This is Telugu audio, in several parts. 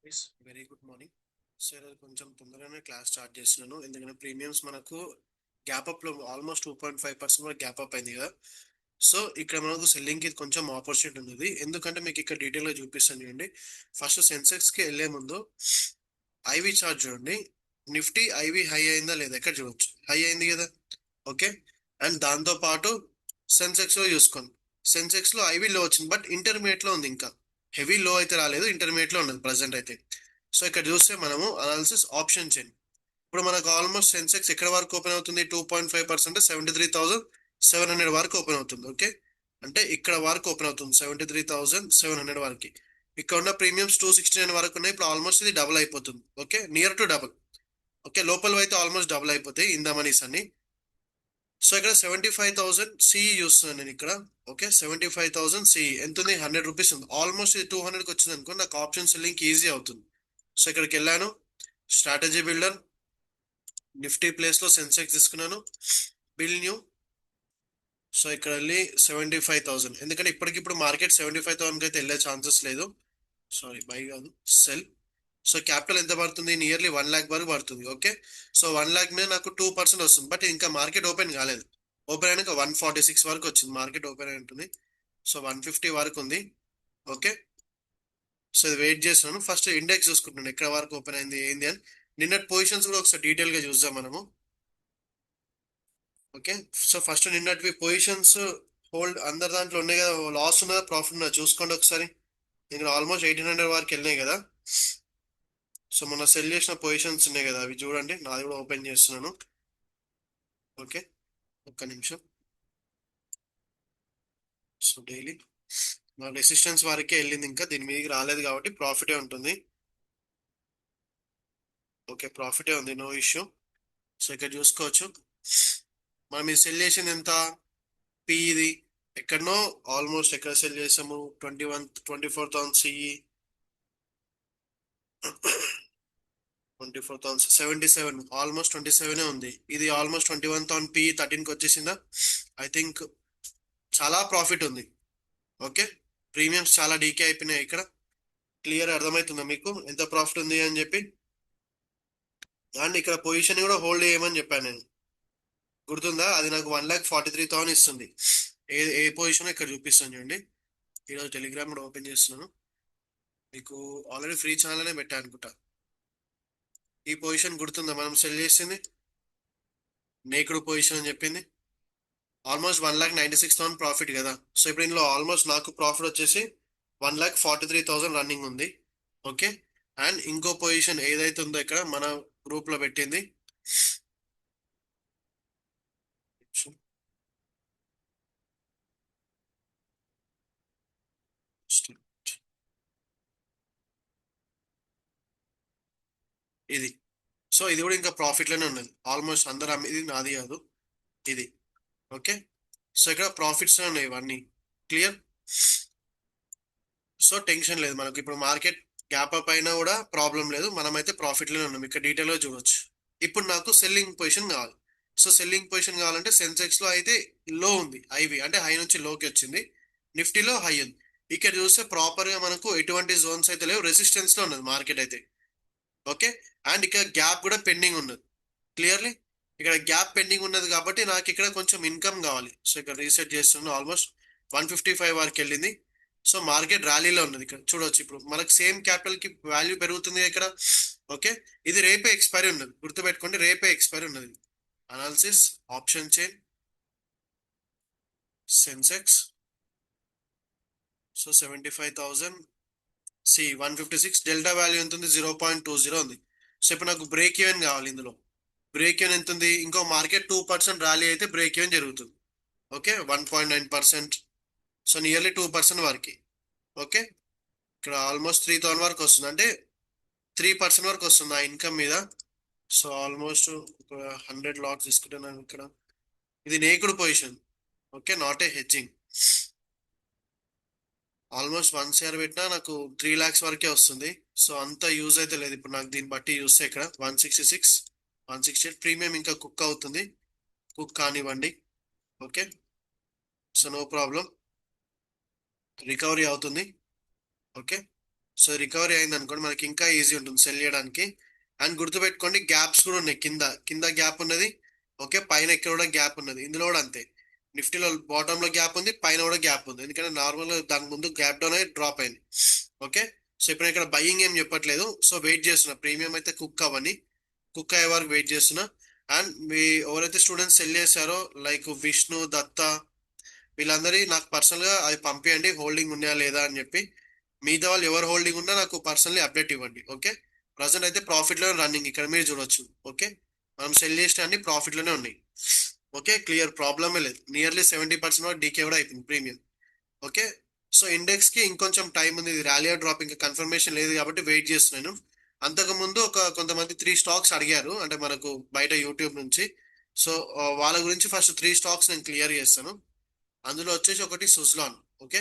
Very good morning. సో ఈరోజు కొంచెం తొందరగానే క్లాస్ స్టార్ట్ చేస్తున్నాను, ఎందుకంటే ప్రీమియమ్స్ మనకు గ్యాప్ అప్ లో ఆల్మోస్ట్ 2.5% వరకు గ్యాప్ అప్ అయింది కదా. సో ఇక్కడ మనకు సెల్లింగ్ కి కొంచెం ఆపర్చునిటీ ఉంది, ఎందుకంటే మీకు ఇక్కడ డీటెయిల్ గా చూపిస్తాను చూడండి. ఫస్ట్ సెన్సెక్స్ కి వెళ్లే ముందు ఐవి చార్ట్ చూడండి. నిఫ్టీ ఐవి హై అయిందా లేదా ఎక్కడ చూడొచ్చు, హై అయింది కదా. ఓకే. అండ్ దాంతో పాటు సెన్సెక్స్ లో చూసుకోండి. సెన్సెక్స్ లో ఐవి లో వచ్చింది, బట్ ఇంటర్మీడియట్ లో ఉంది. ఇంకా హెవీ లో అయితే రాలేదు, ఇంటర్మీడియట్ లో ఉన్నది ప్రజెంట్ అయితే. సో ఇక్కడ చూస్తే మనము అనాలిసిస్ ఆప్షన్ చైన్. ఇప్పుడు మనకు ఆల్మోస్ట్ సెన్సెక్స్ ఎక్కడ వరకు ఓపెన్ అవుతుంది, 2.5%, 73,700 వరకు ఓపెన్ అవుతుంది. ఓకే. అంటే ఇక్కడ వరకు ఓపెన్ అవుతుంది 73,700 వరకు. ఇక్కడ ఉన్న ప్రీమియమ్స్ 269 వరకు ఉన్నాయి. ఇప్పుడు ఆల్మోస్ట్ ఇది డబుల్ అయిపోతుంది. Okay, near to double. Okay, లోపల అయితే ఆల్మోస్ట్ డబుల్ అయిపోతాయి ఇన్ ద మనీస్ అన్ని. సో ఇక్కడ 75,000 సిఈ చూస్తున్నాను నేను ఇక్కడ. ఓకే, 75,000 సిఈ ఎంత ఉంది, ₹100 ఉంది. ఆల్మోస్ట్ ఇది 200కి వచ్చింది అనుకో, నాకు ఆప్షన్ సెల్లింగ్ ఈజీ అవుతుంది. సో ఇక్కడికి వెళ్ళాను, స్ట్రాటజీ బిల్డర్, నిఫ్టీ ప్లేస్ లో సెన్సెక్స్ తీసుకున్నాను, బిల్ న్యూ. సో ఇక్కడ వెళ్ళి 75,000, ఎందుకంటే ఇప్పటికిప్పుడు మార్కెట్ 75,000 అయితే వెళ్ళే ఛాన్సెస్ లేదు. సారీ, బై కాదు, సెల్. సో క్యాపిటల్ ఎంత పడుతుంది, నియర్లీ 1 lakh వరకు పడుతుంది. ఓకే. సో 1 lakh మీద నాకు 2% వస్తుంది, బట్ ఇంకా మార్కెట్ ఓపెన్ కాలేదు. ఓపెన్ అయినాక 146 వరకు వచ్చింది, మార్కెట్ ఓపెన్ అయి ఉంటుంది. సో 150 వరకు ఉంది. ఓకే. సో ఇది వెయిట్ చేస్తున్నాను, ఫస్ట్ ఇండెక్స్ చూసుకుంటున్నాను ఎక్కడ వరకు ఓపెన్ అయింది ఏంది అని. నిన్నటి పొజిషన్స్ కూడా ఒకసారి డీటెయిల్ గా చూద్దాం మనము. ఓకే. సో ఫస్ట్ నిన్నటివి పొజిషన్స్ హోల్డ్ అందరి దాంట్లో ఉన్నాయి కదా, లాస్ ఉన్నదా ప్రాఫిట్ ఉన్నదా చూసుకోండి ఒకసారి. ఇక్కడ ఆల్మోస్ట్ 1800 వరకు వెళ్ళినాయి కదా. సో మొన్న సెల్ చేసిన పొజిషన్స్ ఉన్నాయి కదా, అవి చూడండి. నాది కూడా ఓపెన్ చేస్తున్నాను. ఓకే, ఒక్క నిమిషం. సో డైలీ నా రెసిస్టెన్స్ వరకే వెళ్ళింది, ఇంకా దీని మీదకి రాలేదు కాబట్టి ప్రాఫిటే ఉంటుంది. ఓకే, ప్రాఫిటే ఉంది, నో ఇష్యూ. సో ఇక్కడ చూసుకోవచ్చు మనం ఇది సెల్ చేసింది ఎంత, పి ఇది ఎక్కడనో ఆల్మోస్ట్ ఎక్కడ సెల్ చేసాము, 24,000 సిఈ, 24,077, ఆల్మోస్ట్ 27 ఉంది. ఇది ఆల్మోస్ట్ 21,000 పి 13కి వచ్చేసిందా. ఐ థింక్ చాలా ప్రాఫిట్ ఉంది. ఓకే, ప్రీమియమ్స్ చాలా డీకే అయిపోయినాయి ఇక్కడ. క్లియర్ అర్థమవుతుందా మీకు ఎంత ప్రాఫిట్ ఉంది అని చెప్పి. అండ్ ఇక్కడ పొజిషన్ కూడా హోల్డ్ చేయమని చెప్పాను నేను, గుర్తుందా. అది నాకు 1,43,000 ఇస్తుంది. ఏ ఏ పొజిషన్ ఇక్కడ చూపిస్తాను చూడండి. ఈరోజు టెలిగ్రామ్ కూడా ఓపెన్ చేస్తున్నాను, మీకు ఆల్రెడీ ఫ్రీ ఛానల్ పెట్టా అనుకుంటా. ఈ పొజిషన్ గుర్తుందా, మనం సెల్ చేసింది నేకుడు పొజిషన్ అని చెప్పింది. ఆల్మోస్ట్ 1,96,000 ప్రాఫిట్ కదా. సో ఇప్పుడు ఇందులో ఆల్మోస్ట్ నాకు ప్రాఫిట్ వచ్చేసి 1,43,000 రన్నింగ్ ఉంది. ఓకే. అండ్ ఇంకో పొజిషన్ ఏదైతే ఉందో ఇక్కడ మన గ్రూప్ లో పెట్టింది, ఇది. సో ఇది కూడా ఇంకా ప్రాఫిట్ లోనే ఉన్నది. ఆల్మోస్ట్ అందరు ఇది నాది కాదు, ఇది. ఓకే. సో ఇక్కడ ప్రాఫిట్స్ ఉన్నాయి ఇవన్నీ. క్లియర్. సో టెన్షన్ లేదు మనకి, ఇప్పుడు మార్కెట్ గ్యాప్ అప్ అయినా కూడా ప్రాబ్లం లేదు, మనమైతే ప్రాఫిట్ లోనే ఉన్నాం. ఇక్కడ డీటెయిల్ గా చూడొచ్చు. ఇప్పుడు నాకు సెల్లింగ్ పొజిషన్ కావాలి. సో సెల్లింగ్ పొజిషన్ కావాలంటే సెన్సెక్స్ లో అయితే లో ఉంది, ఐవి అంటే హై నుంచి లోకి వచ్చింది. నిఫ్టీలో హై ఉంది. ఇక్కడ చూస్తే ప్రాపర్ గా మనకు ఎటువంటి జోన్స్ అయితే లేవు, రెసిస్టెన్స్ లో ఉన్నది మార్కెట్ అయితే. ఓకే. అండ్ ఇక్కడ గ్యాప్ కూడా పెండింగ్ ఉన్నది. క్లియర్లీ ఇక్కడ గ్యాప్ పెండింగ్ ఉన్నది కాబట్టి నాకు ఇక్కడ కొంచెం ఇన్కమ్ కావాలి. సో ఇక్కడ రీసెట్ చేస్తున్నాను, ఆల్మోస్ట్ 155 వరకు వెళ్ళింది. సో మార్కెట్ ర్యాలీలో ఉన్నది, ఇక్కడ చూడవచ్చు. ఇప్పుడు మనకు సేమ్ క్యాపిటల్ కి వాల్యూ పెరుగుతుంది ఇక్కడ. ఓకే. ఇది రేపే ఎక్స్పైరీ ఉన్నది, గుర్తుపెట్టుకోండి, రేపే ఎక్స్పైరీ ఉన్నది. Analysis option chain, Sensex. So 75,000 C 156, delta value ఎంత ఉంది, 0.20 ఉంది. సో ఇప్పుడు నాకు బ్రేక్ ఈవెన్ కావాలి. ఇందులో బ్రేక్ ఈవెన్ ఎంత ఉంది, ఇంకో మార్కెట్ 2% ర్యాలీ అయితే బ్రేక్ ఈవెన్ జరుగుతుంది. ఓకే, 1.9%. సో నియర్లీ 2% వరకు. ఓకే. ఇక్కడ ఆల్మోస్ట్ 3,000 వరకు వస్తుంది, అంటే 3% వరకు వస్తుంది ఆ ఇన్కమ్ మీద. సో ఆల్మోస్ట్ 100 లాట్స్ తీసుకుంటున్నాను ఇక్కడ. ఇది naked position. Okay, not a hedging. Almost 1 CR పెట్టినా నాకు 3 lakhs వరకే వస్తుంది. సో అంత యూజ్ అయితే లేదు ఇప్పుడు నాకు. దీన్ని బట్టి చూస్తే ఇక్కడ 166, 168 ప్రీమియం ఇంకా కుక్ అవుతుంది, కుక్ కానివ్వండి. Okay. So no problem, recovery అవుతుంది. ఓకే. సో రికవరీ అయింది అనుకోండి మనకి ఇంకా ఈజీ ఉంటుంది సెల్ చేయడానికి. అండ్ గుర్తుపెట్టుకోండి గ్యాప్స్ కూడా ఉన్నాయి, కింద కింద గ్యాప్ ఉన్నది. ఓకే, పైన ఇక్కడ కూడా గ్యాప్ ఉన్నది, ఇందులో కూడా అంతే. నిఫ్టీలో బాటమ్ లో గ్యాప్ ఉంది, పైన కూడా గ్యాప్ ఉంది, ఎందుకంటే నార్మల్ దాని ముందు గ్యాప్ డౌన్ అయ్యి డ్రాప్ అయింది. ఓకే, సో ఇప్పుడు ఇక్కడ బయ్యింగ్ ఏం చెప్పట్లేదు, సో వెయిట్ చేస్తున్నా ప్రీమియం అయితే కుక్ అవ్వని, కుక్ అయ్యే వరకు వెయిట్ చేస్తున్నా. అండ్ మీ ఎవరైతే స్టూడెంట్స్ సెల్ చేశారో లైక్ విష్ణు దత్త, వీళ్ళందరి నాకు పర్సనల్ గా అవి పంపించండి హోల్డింగ్ ఉన్నాయా లేదా అని చెప్పి. మిగతా వాళ్ళు ఎవరు హోల్డింగ్ ఉన్నా నాకు పర్సనల్లీ అప్డేట్ ఇవ్వండి. ఓకే, ప్రజెంట్ అయితే ప్రాఫిట్ లో రన్నింగ్ ఇక్కడ మీరు చూడొచ్చు. ఓకే, మనం సెల్ చేసిన అన్ని ప్రాఫిట్ లోనే ఉన్నాయి. ఓకే, క్లియర్, ప్రాబ్లమే లేదు. నియర్లీ 70% వరకు డీకే కూడా అయిపోయింది ప్రీమియం. ఓకే, సో ఇండెక్స్ కి ఇంకొంచెం టైం ఉంది, ఇది ర్యాలీ డ్రాప్ ఇంకా కన్ఫర్మేషన్ లేదు కాబట్టి వెయిట్ చేస్తున్నాను. అంతకు ముందు కొంతమంది 3 స్టాక్స్ అడిగారు అంటే మనకు బయట యూట్యూబ్ నుంచి. సో వాళ్ళ గురించి ఫస్ట్ 3 స్టాక్స్ నేను క్లియర్ చేస్తాను. అందులో వచ్చేసి ఒకటి సుజ్లాన్. ఓకే,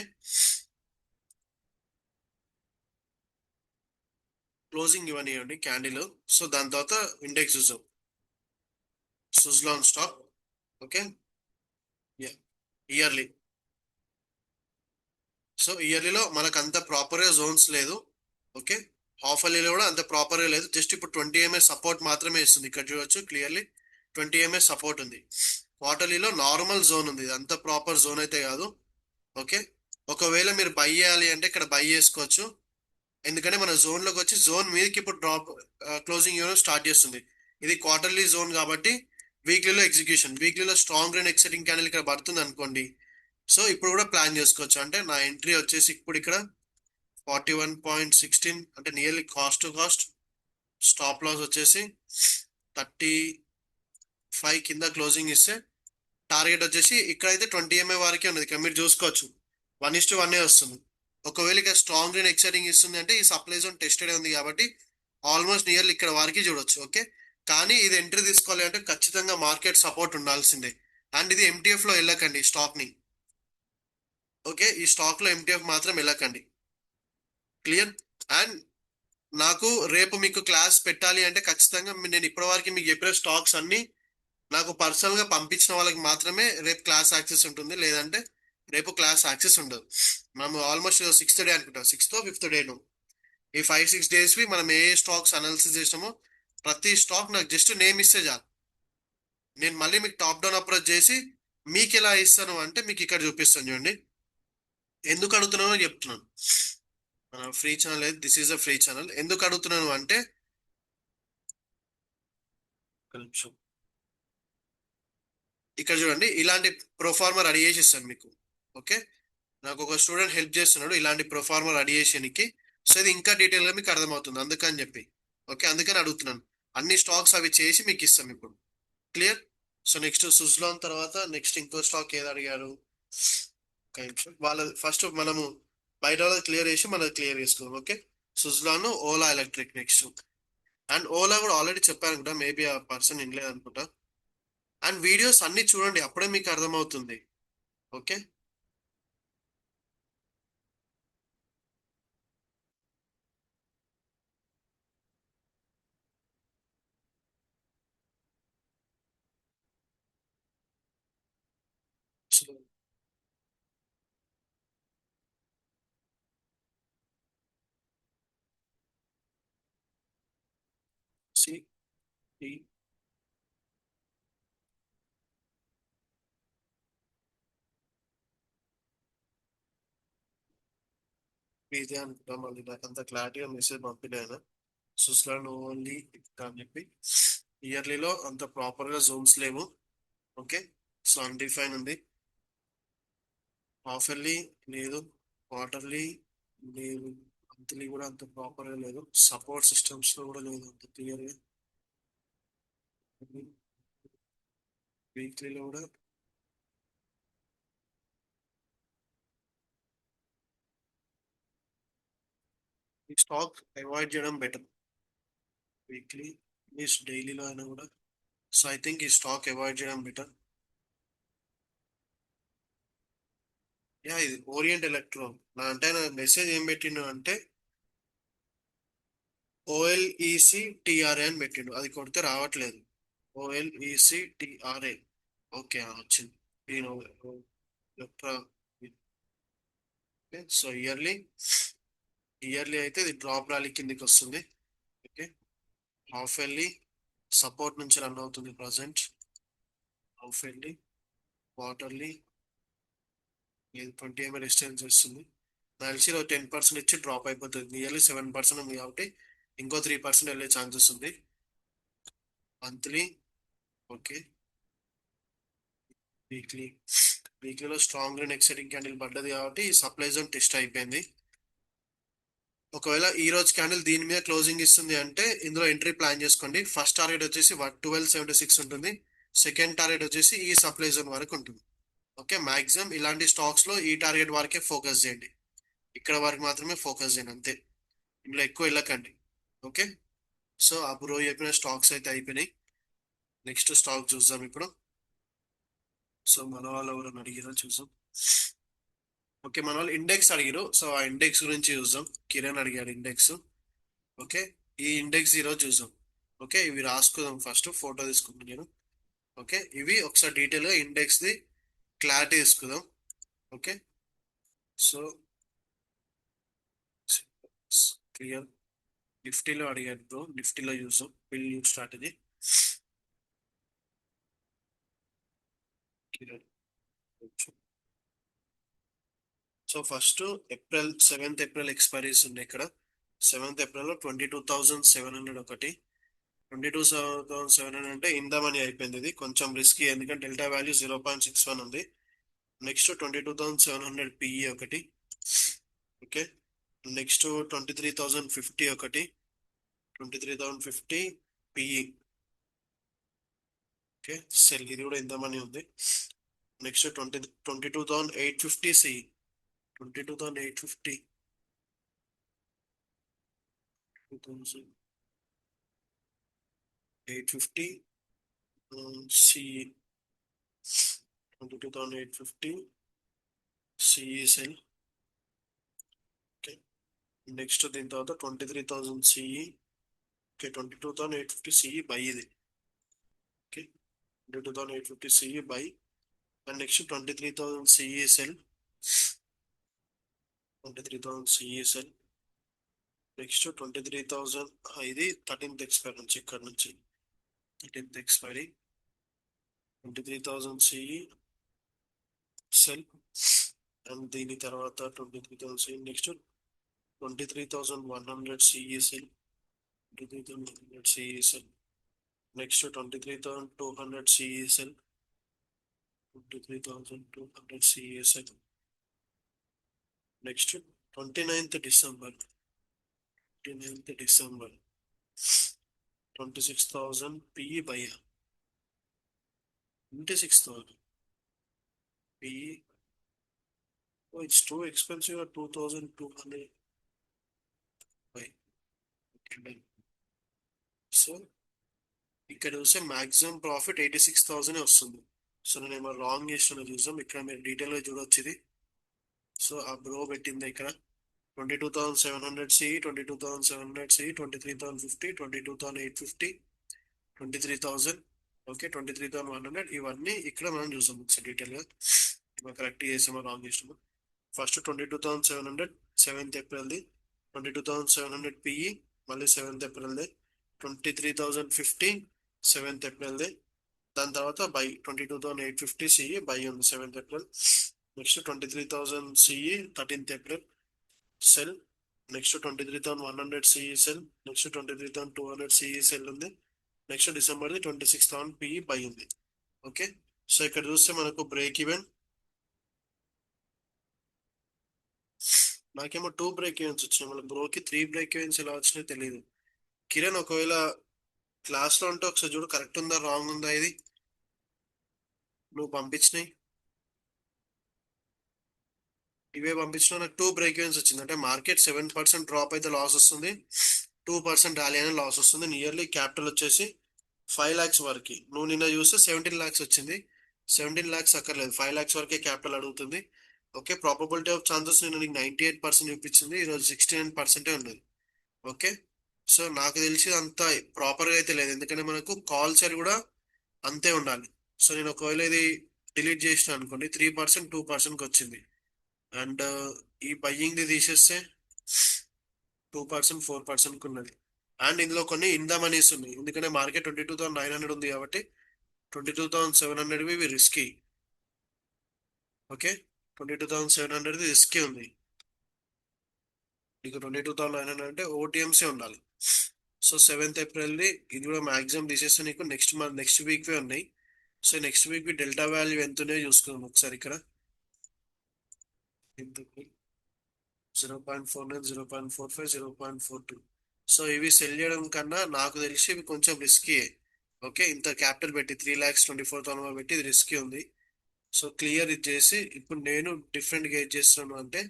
క్లోజింగ్ ఇవ్వనివ్వండి క్యాండిల్. సో దాని తర్వాత ఇండెక్స్ చూసాం, Suzlon stock. Okay, yearly. So ఇయర్లీలో మనకు అంత ప్రాపర్ గా జోన్స్ లేదు. ఓకే, హాఫ్ అర్లీలో కూడా అంత ప్రాపర్ గా లేదు, జస్ట్ ఇప్పుడు 20 ఎంఏ సపోర్ట్ మాత్రమే ఇస్తుంది, ఇక్కడ చూడొచ్చు క్లియర్లీ 20 ఎంఏ సపోర్ట్ ఉంది. క్వార్టర్లీలో నార్మల్ జోన్ ఉంది, ఇది అంత ప్రాపర్ జోన్ అయితే కాదు. ఓకే, ఒకవేళ మీరు బై చేయాలి అంటే ఇక్కడ బై చేసుకోవచ్చు, ఎందుకంటే మన జోన్ లోకి వచ్చి జోన్ మీదకి ఇప్పుడు డ్రాప్ క్లోజింగ్ యూనిట్ స్టార్ట్ చేస్తుంది. ఇది క్వార్టర్లీ జోన్ కాబట్టి వీక్లీలో ఎగ్జిక్యూషన్, వీక్లీలో స్ట్రాంగ్ అండ్ ఎక్సైటింగ్ క్యాండిల్ ఇక్కడ పడుతుంది అనుకోండి. సో ఇప్పుడు కూడా ప్లాన్ చేసుకోవచ్చు, అంటే నా ఎంట్రీ వచ్చేసి ఇప్పుడు ఇక్కడ 41.16 అంటే nearly cost to cost. Stop loss వచ్చేసి 35 కింద క్లోజింగ్ ఇస్తే టార్గెట్ వచ్చేసి ఇక్కడైతే 20 ఎంఏ వరకే ఉన్నది, ఇక్కడ మీరు చూసుకోవచ్చు 1:1 వస్తుంది. ఒకవేళ ఇక స్ట్రాంగ్ అండ్ ఎక్సైటింగ్ ఇస్తుంది అంటే ఈ సప్లై జోన్ టెస్టెడ్ ఉంది కాబట్టి ఆల్మోస్ట్ నియర్లీ ఇక్కడ వరకు చూడొచ్చు. ఓకే, కానీ ఇది ఎంట్రీ తీసుకోవాలి అంటే ఖచ్చితంగా మార్కెట్ సపోర్ట్ ఉండాల్సిందే. అండ్ ఇది ఎంటీఎఫ్ లో వెళ్ళకండి స్టాక్ ని. ఓకే, ఈ స్టాక్ లో ఎంటీఎఫ్ మాత్రం వెళ్ళకండి. క్లియర్. అండ్ నాకు రేపు మీకు క్లాస్ పెట్టాలి అంటే ఖచ్చితంగా నేను ఇప్పటి వరకు మీకు చెప్పిన స్టాక్స్ అన్ని నాకు పర్సనల్ గా పంపించిన వాళ్ళకి మాత్రమే రేపు క్లాస్ యాక్సెస్ ఉంటుంది, లేదంటే రేపు క్లాస్ యాక్సెస్ ఉండదు. మనం ఆల్మోస్ట్ 6th డే అనుకుంటాం, 6th or 5th డేను. ఈ 5-6 డేస్ వి మనం ఏ స్టాక్స్ అనాలిసిస్ చేసామో ప్రతి స్టాక్ నాకు జస్ట్ నేమ్ ఇస్తే చాలు, నేను మళ్ళీ మీకు టాప్ డౌన్ అప్రోచ్ చేసి మీకు ఎలా ఇస్తాను అంటే మీకు ఇక్కడ చూపిస్తాను చూడండి. ఎందుకు అడుగుతున్నానో చెప్తున్నాను. Free channel, this is a free channel. ఎందుకు అడుగుతున్నాను అంటే ఒక నిమిషం. ఇక్కడ చూడండి ఇలాంటి ప్రొఫార్మా రెడీ చేసి ఇస్తాను మీకు. ఓకే, నాకు ఒక స్టూడెంట్ హెల్ప్ చేస్తున్నాడు ఇలాంటి ప్రొఫార్మా రెడీ చేసేనికి. సో ఇది ఇంకా డీటెయిల్ గా మీకు అర్థమవుతుంది అందుకని చెప్పి. ఓకే, అందుకని అడుగుతున్నాను. అన్ని స్టాక్స్ అవి చేసి మీకు ఇస్తాం ఇప్పుడు. క్లియర్. సో నెక్స్ట్ సుజ్లాన్ తర్వాత నెక్స్ట్ ఇంకో స్టాక్ ఏది అడిగారు. ఒక నిమిషం. వాళ్ళ ఫస్ట్ మనము బయట వాళ్ళది క్లియర్ చేసి మనది క్లియర్ చేసుకుందాం. Okay, Suzlon, Ola electric next. And Ola కూడా ఆల్రెడీ చెప్పాను అనుకుంటా, మేబీ ఆ పర్సన్ వినలేదు అనుకుంటా. అండ్ వీడియోస్ అన్ని చూడండి అప్పుడే మీకు అర్థమవుతుంది. ఓకే, సో సి డి ఇదే అనుకుంటా, మళ్ళీ నాకు అంత క్లారిటీగా మెసేజ్ పంపినాను సుస్లాన్ ఓన్లీ అని చెప్పి. ఇయర్లీలో అంత ప్రాపర్ గా జోన్స్ లేవు. ఓకే, సో అన్డిఫైన్ ఉంది. హాఫ్ ఇయర్లీ లేదు, క్వార్టర్లీ లేదు, మంత్లీ కూడా అంత ప్రాపర్ గా లేదు, సపోర్ట్ సిస్టమ్స్ లో కూడా లేదు అంత క్లియర్ గా. వీక్లీలో కూడా ఈ స్టాక్ అవాయిడ్ చేయడం బెటర్. వీక్లీ మీన్స్ డైలీలో అయినా కూడా. సో ఐ థింక్ ఈ స్టాక్ అవాయిడ్ చేయడం బెటర్. యా, ఇది ఓరియంట్ ఎలక్ట్రో. నా అంటే నా మెసేజ్ ఏం పెట్టిండు అంటే ఓఎల్ఈసి టిఆర్ఏ అని పెట్టిండు, అది కొడితే రావట్లేదు. ఓఎల్ఈసి టిఆర్ఏ. ఓకే, వచ్చింది. నేను ఎలక్ట్రా. సో ఇయర్లీ ఇయర్లీ అయితే ఇది డ్రాప్ ర్యాలీ కిందికి వస్తుంది. ఓకే, హాఫ్ ఇయర్లీ సపోర్ట్ నుంచి రన్ అవుతుంది present. Half yearly, quarterly 20 resistance చేస్తుంది. తెలిసి 10% ఇచ్చి డ్రాప్ అయిపోతుంది. నియర్లీ 7% ఉంది కాబట్టి ఇంకో 3% వెళ్ళే ఛాన్సెస్ ఉంది. Monthly, okay, weekly. వీక్లీలో స్ట్రాంగ్ అండ్ ఎక్సైటింగ్ క్యాండిల్ పడ్డది కాబట్టి సప్లై జోన్ టెస్ట్ అయిపోయింది. ఒకవేళ ఈ రోజు క్యాండిల్ దీని మీద క్లోజింగ్ ఇస్తుంది అంటే ఇందులో ఎంట్రీ ప్లాన్ చేసుకోండి. ఫస్ట్ టార్గెట్ వచ్చేసి 1276 ఉంటుంది. సెకండ్ టార్గెట్ వచ్చేసి ఈ సప్లై జోన్ వరకు ఉంటుంది. ఓకే, మాక్సిమం ఇలాంటి స్టాక్స్ లో ఈ టార్గెట్ వరకే ఫోకస్ చేయండి. ఇక్కడ వరకు మాత్రమే ఫోకస్ చేయండి అంతే, ఇందులో ఎక్కువ వెళ్ళకండి. ఓకే, సో ఆ బ్రో చెప్పిన స్టాక్స్ అయితే అయిపోయినాయి. నెక్స్ట్ స్టాక్ చూద్దాం ఇప్పుడు. సో మన వాళ్ళు ఎవరైనా అడిగినా చూద్దాం. ఓకే, మన వాళ్ళు ఇండెక్స్ అడిగారు, సో ఆ ఇండెక్స్ గురించి చూద్దాం. కిరణ్ అడిగాడు ఇండెక్స్. ఓకే, ఈ ఇండెక్స్ ఈరోజు చూద్దాం. ఓకే, ఇవి రాసుకుందాం, ఫస్ట్ ఫోటో తీసుకుంటాను నేను. ఓకే, ఇవి ఒకసారి డీటెయిల్ గా ఇండెక్స్ ది క్లారిటీ తీసుకుందాం. Okay, so clear. నిఫ్టీలో అడిగాడు బ్రో, నిఫ్టీలో చూద్దాం. Bill new strategy Kiran. So first April 7th expiries ఉన్నాయి ఇక్కడ. 7th ఏప్రిల్లో 22,700 ఒకటి. 22,700 అంటే ఇన్ ద మనీ అయిపోయింది. ఇది కొంచెం రిస్కీ ఎందుకంటే డెల్టా వాల్యూ 0.61 ఉంది. నెక్స్ట్ 22,700 పిఈ ఒకటి. ఓకే, నెక్స్ట్ 23,050 ఒకటి. 23,050 పిఈ. ఓకే, సెల్ ఇది కూడా ఇంత మనీ ఉంది. Next 22,850 C. 22,850 850 C. 22,850 CE sell. Okay, next దీని తర్వాత 23,000 సిఈ. ఓకే, 22,850 సిఈ బై ఇది. Okay, 22,850 CE buy. And next 23,000 CE sell. 23,000 CE sell. Next 23,000 ఇది 13th ఎక్స్పైరీ నుంచి, ఇక్కడ నుంచి 13th expiry. 23,000 CE cell. And దీని తర్వాత 23,000 CE. Next 23,100 CE sell. 23,100 CE sell. Next 23,200 CE sell. 23,200 CE sell. Next 29th December 26,000 PE by. 26,000 PE. It's too expensive. 2,200 by. So ఇక్కడ చూస్తే మాక్సిమం ప్రాఫిట్ 86,000 వస్తుంది. సో నేను ఏమో రాంగ్ చేస్తున్నా చూసాం. ఇక్కడ మీరు డీటెయిల్ గా చూడొచ్చు ఇది. సో ఆ బ్రో పెట్టింది ఇక్కడ 22,700 సి, 22,700 సి, 23,050, 22,850, 23,000. ఓకే, 23,100. ఇవన్నీ ఇక్కడ మనం చూసాం ఒకసారి డీటెయిల్ గా. కరెక్ట్ చేసామో రాంగ్ చేసామో. First 22,700 7th ఏప్రిల్ది. 22,700 పిఈ మళ్ళీ 7th ఏప్రిల్ది. 23,050 7th ఏప్రిల్ది. దాని తర్వాత బై 22,850 సిఈ బై ఉంది 7th April. Next 23,000 CE 13th April cell. Next 23,100 CE sell. Next 23,200 CE sell ఉంది. నెక్స్ట్ డిసెంబర్ది 26,000 పిఈ బై ఉంది. ఓకే, సో ఇక్కడ చూస్తే మనకు బ్రేక్ ఈవెన్. నాకేమో 2 బ్రేక్ ఈవెన్స్ వచ్చినాయి, మళ్ళీ బ్రోకి 3 బ్రేక్ ఈవెన్స్ ఎలా వచ్చినాయో తెలియదు. కిరణ్ ఒకవేళ క్లాస్ లో ఉంటే ఒకసారి చూడు, కరెక్ట్ ఉందా రాంగ్ ఉందా ఇది నువ్వు పంపించినాయి. ఇవే పంపించిన నాకు 2 బ్రేక్ ఈవెన్స్ వచ్చింది. అంటే మార్కెట్ 7% డ్రాప్ అయితే లాస్ వస్తుంది, 2% ర్యాలీ అయినా లాస్ వస్తుంది. నియర్లీ క్యాపిటల్ వచ్చేసి 5 lakhs వరకు. నువ్వు నిన్న చూస్తే 17 lakhs వచ్చింది. 17 lakhs అక్కర్లేదు, 5 lakhs వరకే క్యాపిటల్ అడుగుతుంది. ఓకే, ప్రాబబిలిటీ ఆఫ్ ఛాన్సెస్ నిన్న నీకు 98% చూపించింది, ఈరోజు 69% ఉన్నది. ఓకే, సో నాకు తెలిసి అంత ప్రాపర్ గా అయితే లేదు, ఎందుకంటే మనకు కాల్ సైడ్ కూడా అంతే ఉండాలి. సో నేను ఒకవేళ ఇది డిలీట్ చేసిన అనుకోండి, 3% 2% వచ్చింది. అండ్ ఈ బయ్యింగ్ ది తీసేస్తే 2%, 4% ఉన్నది. అండ్ ఇందులో కొన్ని ఇన్ ద మనీస్ ఉన్నాయి, ఎందుకంటే మార్కెట్ 22,900 ఉంది కాబట్టి 22,700 ఇవి రిస్కీ. ఓకే, 22,700 రిస్కీ ఉంది. నీకు 22,900 అంటే ఓటీఎంసీ ఉండాలి. సో 7th ఏప్రిల్ది ఇది కూడా మాక్సిమం తీసేస్తే నీకు నెక్స్ట్ వీక్ ఉన్నాయి. So next week delta value ఎంత ఉన్నాయో చూసుకుందాం ఒకసారి ఇక్కడ. 0.49, 0.45, 0.42. సో ఇవి సెల్ చేయడం కన్నా నాకు తెలిసి ఇవి కొంచెం రిస్కీ. ఓకే, ఇంత క్యాపిటల్ పెట్టి 3,24,000 పెట్టి ఇది రిస్కీ ఉంది. సో క్లియర్ ఇది చేసి ఇప్పుడు నేను డిఫరెంట్ గేజ్ చేస్తున్నాను అంటే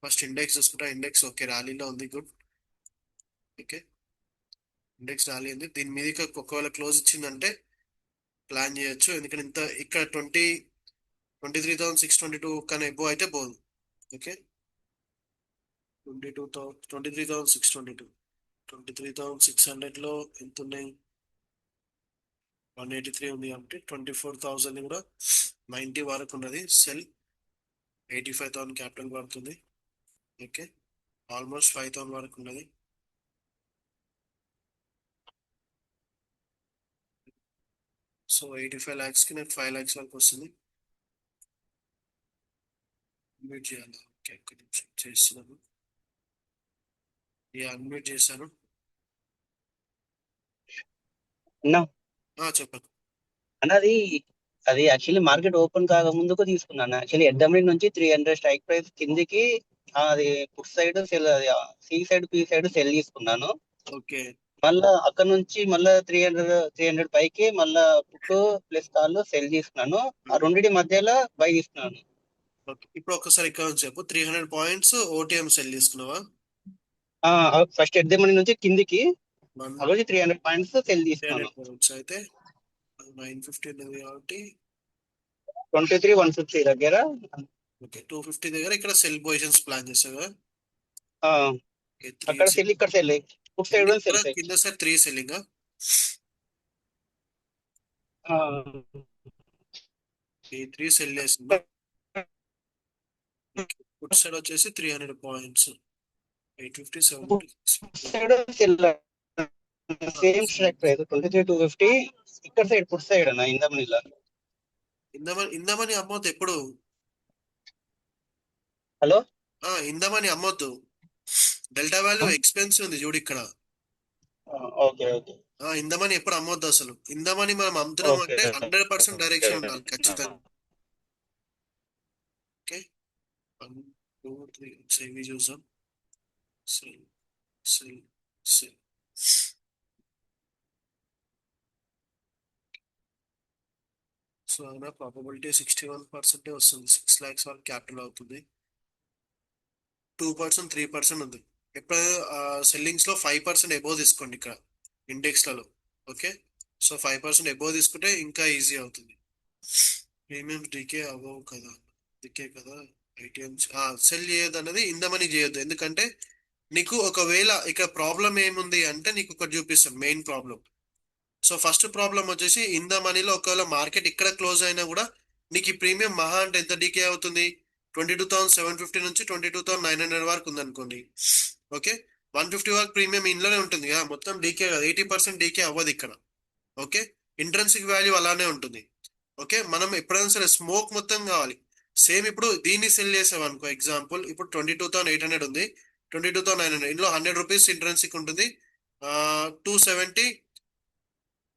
ఫస్ట్ ఇండెక్స్ చూసుకుంటా. ఇండెక్స్ ఓకే ర్యాలీలో ఉంది, గుడ్. ఓకే, ఇండెక్స్ ర్యాలీ ఉంది. దీని మీద ఒకవేళ క్లోజ్ ఇచ్చిందంటే ప్లాన్ చేయొచ్చు, ఎందుకంటే ఇంత ఇక్కడ 23,622 కన్నా ఎబో అయితే పోదు. ఓకే, 23,622, 23,600లో ఎంత ఉన్నాయి, 183 ఉంది కాబట్టి 24,000 కూడా 90 వరకు ఉన్నది. సెల్ 85,000 క్యాపిటల్ పడుతుంది. ఓకే, ఆల్మోస్ట్ 5,000 వరకు ఉన్నది. సో 85 lakhsకి నాకు 5 lakhs వరకు వస్తుంది. అన్మ్యూట్ చేయాలి. ఓకే, ఒక్క నిమిషం చేస్తున్నాను. అన్మ్యూట్ చేశాను. అన్నా చెప్పండి. అన్న అది యాక్చువల్లీ మార్కెట్ ఓపెన్ కాక ముందుకు తీసుకున్నాను. యాక్చువల్లీ ఎడ్డమిన్ నుంచి 300 స్ట్రైక్ ప్రైస్ కిందికి అది put side sell, C side P side sell తీసుకున్నాను. ఓకే, మళ్ళా అక్కడ నుంచి మళ్ళా 300 పైకి మళ్ళా పుట్ ప్లస్ కాల్ సెల్ తీసుకున్నాను. ఆ రెండింటి మధ్యలో బై తీసుకున్నాను. ఓకే, ఇప్పుడు ఒకసారి ఇక్కడ నుంచి చెప్పు. 300 పాయింట్స్ ఓటీఎం సెల్ తీసుకున్నావా? ఫస్ట్ ఎడ్డమిన్ నుంచి కిందికి One- ఆ రోజు 300 పాయింట్స్ సెల్ 300 తీసుకున్నాను. points అయితే 950 ఉన్నది కాబట్టి 23,150 దగ్గర. ఓకే, 250 దగ్గర ఇక్కడ సెల్ పొజిషన్స్ ప్లాన్ చేసావా? ఆ, ఓకే, 3 అక్కడ సెల్ ఇక్కడ cell put side cell side. కింద సార్ 3 సెల్లింగ్. ఈ 3 సెల్ చేసింది. ఫుట్ సైడ్ వచ్చేసి 300 పాయింట్స్, 850, 70. Same strike price 23,250. ఇక్కడ సైడ్ పుట్ సైడ్ అన్న ఇందమనిలా. ఇందమని అమ్మొద్దు ఎప్పుడు. హలో, ఇందమని అమ్మొద్దు. డెల్టా వాల్యూ ఎక్స్పెన్సివ్ ఉంది చూడు ఇక్కడ. ఓకే ఓకే ఇందమని ఎప్పుడు అమ్మొద్దు అసలు. ఇందమని మనం అమ్ముతున్నాం ఓకే అంటే 100% డైరెక్షన్ ఉండాలి ఖచ్చితంగా. ఓకే, 1, 2, 3 ఇవి చూసాం. Cell cell cell. సో అయినా ప్రాబబిలిటీ 61% వస్తుంది. 6 lakhs వరకు క్యాపిటల్ అవుతుంది. 2%, 3% ఉంది. ఎప్పుడు సెల్లింగ్స్ లో 5% ఎబో తీసుకోండి ఇక్కడ ఇండెక్స్లలో. ఓకే, సో 5% ఎబో తీసుకుంటే ఇంకా ఈజీ అవుతుంది. ప్రీమియం డీకే అవ్వవు కదా, డీకే కదా. ఐటీఎంస్ సెల్ చేయొద్దు అన్నది ఇందమని చేయొద్దు, ఎందుకంటే నీకు ఒకవేళ ఇక్కడ ప్రాబ్లం ఏముంది అంటే నీకు ఒకటి చూపిస్తాను main problem. So first problem వచ్చేసి ఇన్ ద మనీలో ఒకవేళ మార్కెట్ ఇక్కడ క్లోజ్ అయినా కూడా నీకు ఈ ప్రీమియం మహా అంటే ఎంత డీకే అవుతుంది, 22,750 నుంచి 22,900 వరకు ఉంది అనుకోండి. ఓకే, 150 వరకు ప్రీమియం ఇంట్లోనే ఉంటుంది కదా, మొత్తం డీకే కదా, 80% డీకే అవ్వదు ఇక్కడ. ఓకే, ఇంట్రెన్సిక్ వాల్యూ అలానే ఉంటుంది. ఓకే, మనం ఎప్పుడైనా సరే స్మోక్ మొత్తం కావాలి. సేమ్ ఇప్పుడు దీన్ని సెల్ చేసాం అనుకో, ఎగ్జాంపుల్ ఇప్పుడు 22,800 ఉంది, 22,900, ఇందులో 100 రూపీస్ ఇంట్రెన్సిక్ ఉంటుంది, 270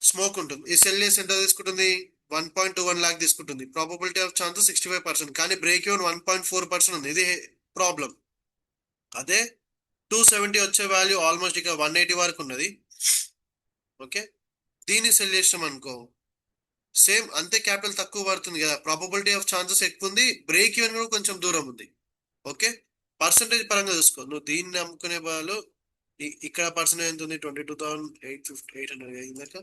స్మోక్ ఉంటుంది. ఈ సెల్ చేసి ఎంత తీసుకుంటుంది, 1.21 lakh తీసుకుంటుంది. ప్రాబబిలిటీ ఆఫ్ ఛాన్సెస్ 65%, కానీ బ్రేక్ ఈవెన్ 1.4% ఉంది. ఇది ప్రాబ్లం. అదే 270 వచ్చే వాల్యూ ఆల్మోస్ట్ ఇక 180 వరకు ఉన్నది. ఓకే, దీన్ని సెల్ చేసాం అనుకో, సేమ్ అంతే క్యాపిటల్ తక్కువ పడుతుంది కదా, ప్రాబబిలిటీ ఆఫ్ ఛాన్సెస్ ఎక్కువ ఉంది, బ్రేక్ ఈవెన్ కూడా కొంచెం దూరం ఉంది. ఓకే, పర్సంటేజ్ పరంగా చూసుకో, నువ్వు దీన్ని అమ్ముకునే వాళ్ళు ఇక్కడ పర్సెంటేజ్ ఎంత ఉంది, 22,800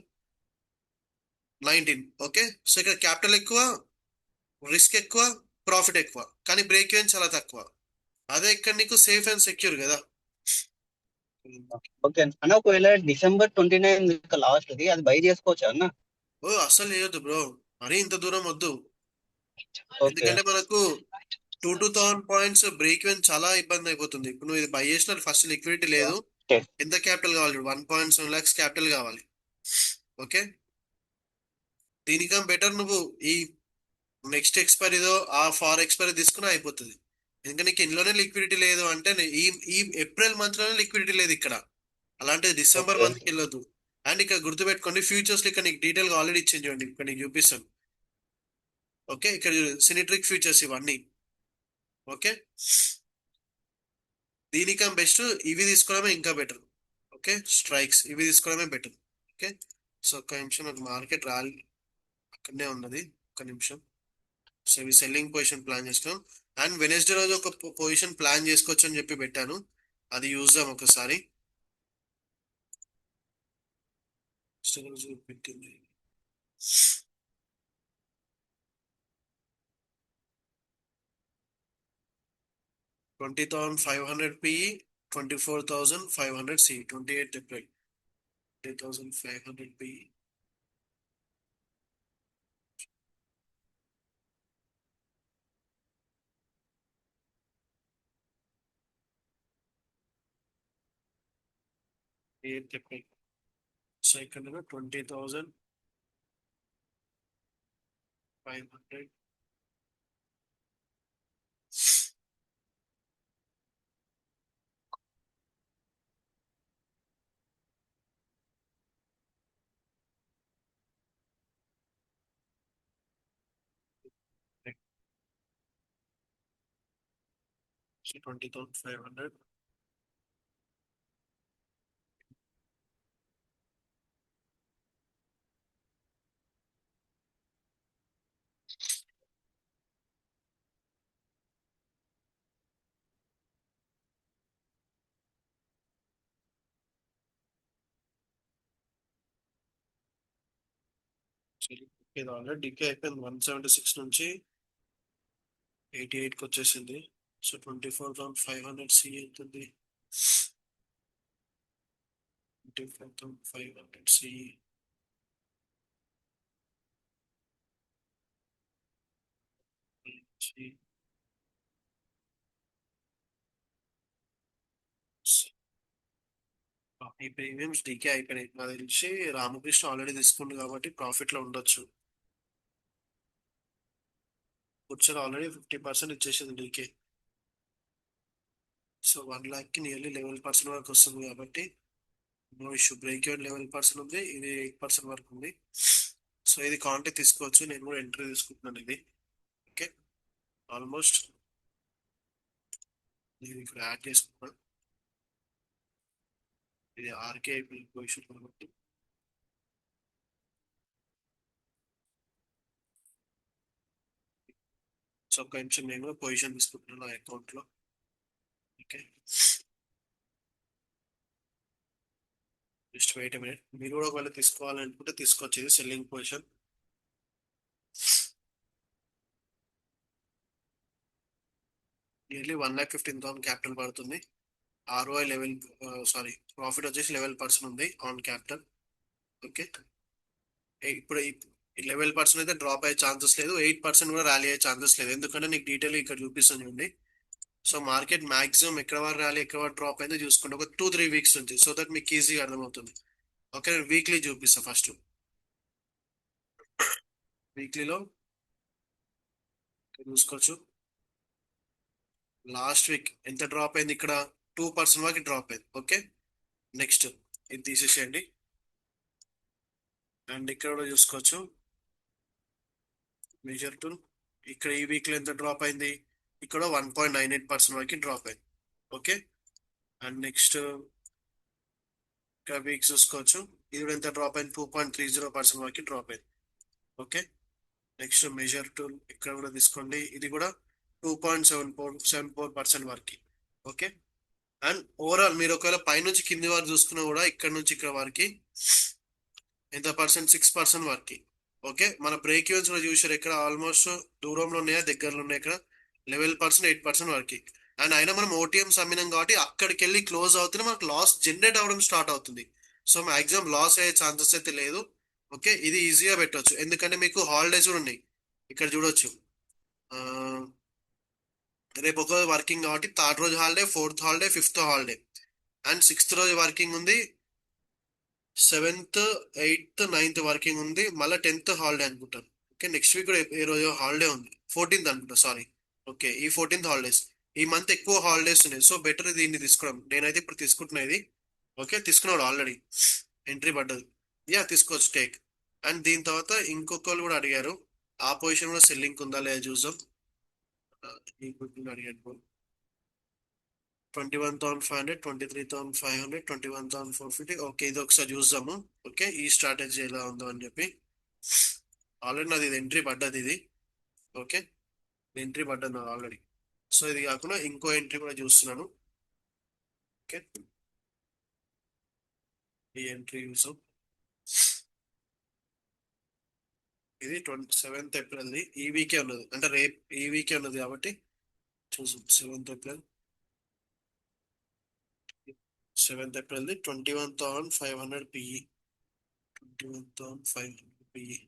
19. ఓకే, సో ఇక్కడ క్యాపిటల్ ఎక్కువ, రిస్క్ ఎక్కువ, ప్రాఫిట్ ఎక్కువ, కానీ బ్రేక్ ఈవెన్ చాలా తక్కువ. అదే ఇక్కడ నీకు సేఫ్ అండ్ సెక్యూర్ కదా. ఓకే అన్న, ఒకవేళ December 29 లాస్ట్ అది బై చేసుకోవచ్చా అన్న? అస్సలు చేయొద్దు బ్రో, మరీ ఇంత దూరం వద్దు. ఓకే ఎందుకంటే మనకు 2,000 పాయింట్స్ బ్రేక్ ఈవెన్ చాలా ఇబ్బంది అయిపోతుంది. ఇప్పుడు నువ్వు ఇది బై చేసిన ఫస్ట్ లిక్విడిటీ లేదు. Okay. ఎంత క్యాపిటల్ కావాలి? 1.7 lakhs క్యాపిటల్ కావాలి. ఓకే, దీనికన్నా బెటర్ నువ్వు ఈ నెక్స్ట్ ఎక్స్పైరీదో ఆ ఫార్ ఎక్స్పైరీ తీసుకుని అయిపోతుంది. ఎందుకంటే నీకు ఇందులోనే లిక్విడిటీ లేదు అంటే ఈ ఈ ఏప్రిల్ మంత్ లోనే లిక్విడిటీ లేదు ఇక్కడ, అలాంటిది డిసెంబర్ Okay. మంత్కి వెళ్ళొద్దు. అండ్ ఇక్కడ గుర్తుపెట్టుకోండి, ఫ్యూచర్స్ ఇక్కడ నీకు డీటెయిల్ గా ఆల్రెడీ ఇచ్చింది చూడండి, ఇక్కడ నీకు చూపిస్తాను. ఓకే, ఇక్కడ సినిట్రిక్ ఫ్యూచర్స్ ఇవన్నీ. ఓకే, దీనికన్నా బెస్ట్ ఇవి తీసుకోవడమే ఇంకా బెటర్. ఓకే, స్ట్రైక్స్ ఇవి తీసుకోవడమే బెటర్. ఓకే, సో ఒక్క నిమిషం, నాకు మార్కెట్ ర్యాలీ అక్కడనే ఉన్నది, ఒక్క నిమిషం. సో ఇవి సెల్లింగ్ పొజిషన్ ప్లాన్ చేసుకున్నాం. అండ్ వెనస్డే రోజు ఒక పొజిషన్ ప్లాన్ చేసుకోవచ్చు అని చెప్పి పెట్టాను, అది చూద్దాం ఒకసారి. రోజు పెట్టింది 20,500 PE, 24,500 C, 28 April, 20,500 PE. April. So ఇక్కడ 20,500. So 20,500. ఇది ఆల్రెడీ డికే అయిపోయింది, 176 నుంచి 88కి వచ్చేసింది. సో 24,500 C అవుతుంది, 24,500 C. ఈ ప్రీమియమ్స్ డీకే అయిపోయినాయి, నాకు తెలిసి రామకృష్ణ ఆల్రెడీ తీసుకుంది కాబట్టి ప్రాఫిట్ లో ఉండొచ్చు. వచ్చారు ఆల్రెడీ 50% ఇచ్చేసింది డీకే. సో 1 lakh కి నియర్లీ 11% వరకు వస్తుంది కాబట్టి నో ఇష్యూ. బ్రేక్ ఈవెన్ 11% ఉంది, ఇది 8% వరకు ఉంది. సో ఇది కాంటే తీసుకోవచ్చు, నేను కూడా ఎంట్రీ తీసుకుంటున్నాను ఇది. ఓకే, ఆల్మోస్ట్ నేను ఇక్కడ యాడ్ చేసుకున్నాను, ఇది ఆర్కే పొజిషన్ కాబట్టి. సో ఒక నిమిషం, నేను కూడా పొజిషన్ తీసుకుంటున్నాను నా అకౌంట్ లో. ఓకే, జస్ట్ వెయిట్ మినిట్, మీరు కూడా ఒకవేళ తీసుకోవాలనుకుంటే తీసుకోవచ్చు, ఇది సెల్లింగ్ పొజిషన్. నియర్లీ 1,15,000 క్యాపిటల్ పడుతుంది. ఆర్ఓఐ లెవెల్, సారీ ప్రాఫిట్ వచ్చేసి 11% ఉంది ఆన్ క్యాపిటల్. ఓకే, ఇప్పుడు 11% అయితే డ్రాప్ అయ్యే ఛాన్సెస్ లేదు, 8% కూడా ర్యాలీ అయ్యే ఛాన్సెస్ లేదు, ఎందుకంటే నీకు డీటెయిల్ ఇక్కడ చూపిస్తాను చూడండి. సో మార్కెట్ మాక్సిమం ఎక్కడ వరకు ర్యాలీ ఎక్కడ వరకు డ్రాప్ అయిందో చూసుకోండి, ఒక 2-3 వీక్స్ నుంచి, సో దట్ మీకు ఈజీగా అర్థమవుతుంది. ఓకే, నేను వీక్లీ చూపిస్తాను ఫస్ట్. వీక్లీలో చూసుకోవచ్చు లాస్ట్ వీక్ ఎంత డ్రాప్ అయింది, ఇక్కడ 2% వరకు డ్రాప్ అయింది. ఓకే, నెక్స్ట్ ఇది తీసేసేయండి. అండ్ ఇక్కడ కూడా చూసుకోవచ్చు మేజర్ టూల్, ఇక్కడ ఈ వీక్ లో ఎంత డ్రాప్ అయింది, ఇక్కడ 1.98% వరకు డ్రాప్ అయింది. ఓకే, అండ్ నెక్స్ట్ ఇక్కడ వీక్ చూసుకోవచ్చు, ఇది కూడా ఎంత డ్రాప్ అయింది, 2.30% వరకు డ్రాప్ అయింది. ఓకే, నెక్స్ట్ మెజర్ టూల్ ఇక్కడ కూడా తీసుకోండి, ఇది కూడా 2.74% వరకు. ఓకే, అండ్ ఓవరాల్ మీరు ఒకవేళ పైనుంచి కింది వరకు చూసుకున్నా కూడా ఇక్కడ నుంచి ఇక్కడ వరకు ఎంత పర్సెంట్, 6% వరకు. ఓకే, మన బ్రేక్ ఈవెన్స్ కూడా చూసారు, ఇక్కడ ఆల్మోస్ట్ దూరంలో ఉన్నాయా దగ్గరలో ఉన్నాయి, ఇక్కడ 11%, 8% వరకు. అండ్ అయినా మనం ఓటీఎంస్ అమ్మినాం కాబట్టి అక్కడికి వెళ్ళి క్లోజ్ అవుతుంది, మనకు లాస్ జనరేట్ అవ్వడం స్టార్ట్ అవుతుంది. సో మాక్సిమం లాస్ అయ్యే ఛాన్సెస్ అయితే లేదు. ఓకే, ఇది ఈజీగా పెట్టవచ్చు, ఎందుకంటే మీకు హాలిడేస్ కూడా ఉన్నాయి, ఇక్కడ చూడొచ్చు. రేపు ఒక వర్కింగ్ కాబట్టి థర్డ్ రోజు holiday, fourth holiday, fifth holiday and sixth రోజు వర్కింగ్ ఉంది, సెవెంత్, ఎయిత్, నైన్త్ వర్కింగ్ ఉంది, మళ్ళీ 10th హాలిడే అనుకుంటాను. ఓకే, నెక్స్ట్ వీక్ కూడా ఏ రోజు హాలిడే ఉంది, 14th అనుకుంటా, సారీ. ఓకే, ఈ 14th హాలిడేస్, ఈ మంత్ ఎక్కువ హాలిడేస్ ఉన్నాయి. సో బెటర్ దీన్ని తీసుకోవడం. నేనైతే ఇప్పుడు తీసుకుంటున్నా ఇది. ఓకే, తీసుకున్నాడు ఆల్రెడీ, ఎంట్రీ పడ్డది. యా, తీసుకోవచ్చు, టేక్. అండ్ దీని తర్వాత ఇంకొకరు కూడా అడిగారు, ఆ పొజిషన్ కూడా సెల్లింగ్ ఉందా లేదా చూద్దాం. ఈ క్వశ్చన్ అడిగారు. 21,500, 23,500, 21,450. ఓకే, ఇది ఒకసారి చూద్దాము. ఓకే, ఈ స్ట్రాటజీ ఎలా ఉందో అని చెప్పి. ఆల్రెడీ నాది ఇది ఎంట్రీ పడ్డది ఇది. ఓకే, ఎంట్రీ పడ్డది నాది ఆల్రెడీ. సో ఇది కాకుండా ఇంకో ఎంట్రీ కూడా చూస్తున్నాను. ఓకే, ఈ ఎంట్రీ చూసాం. ఇది 27th ఏప్రిల్ది, ఈ వీకే ఉన్నది, అంటే రేపు ఈ వీకే ఉన్నది కాబట్టి చూసాం. 7th ఏప్రిల్, 7th ఏప్రిల్ది 21,500 పిఈ, 21,500 పిఈ,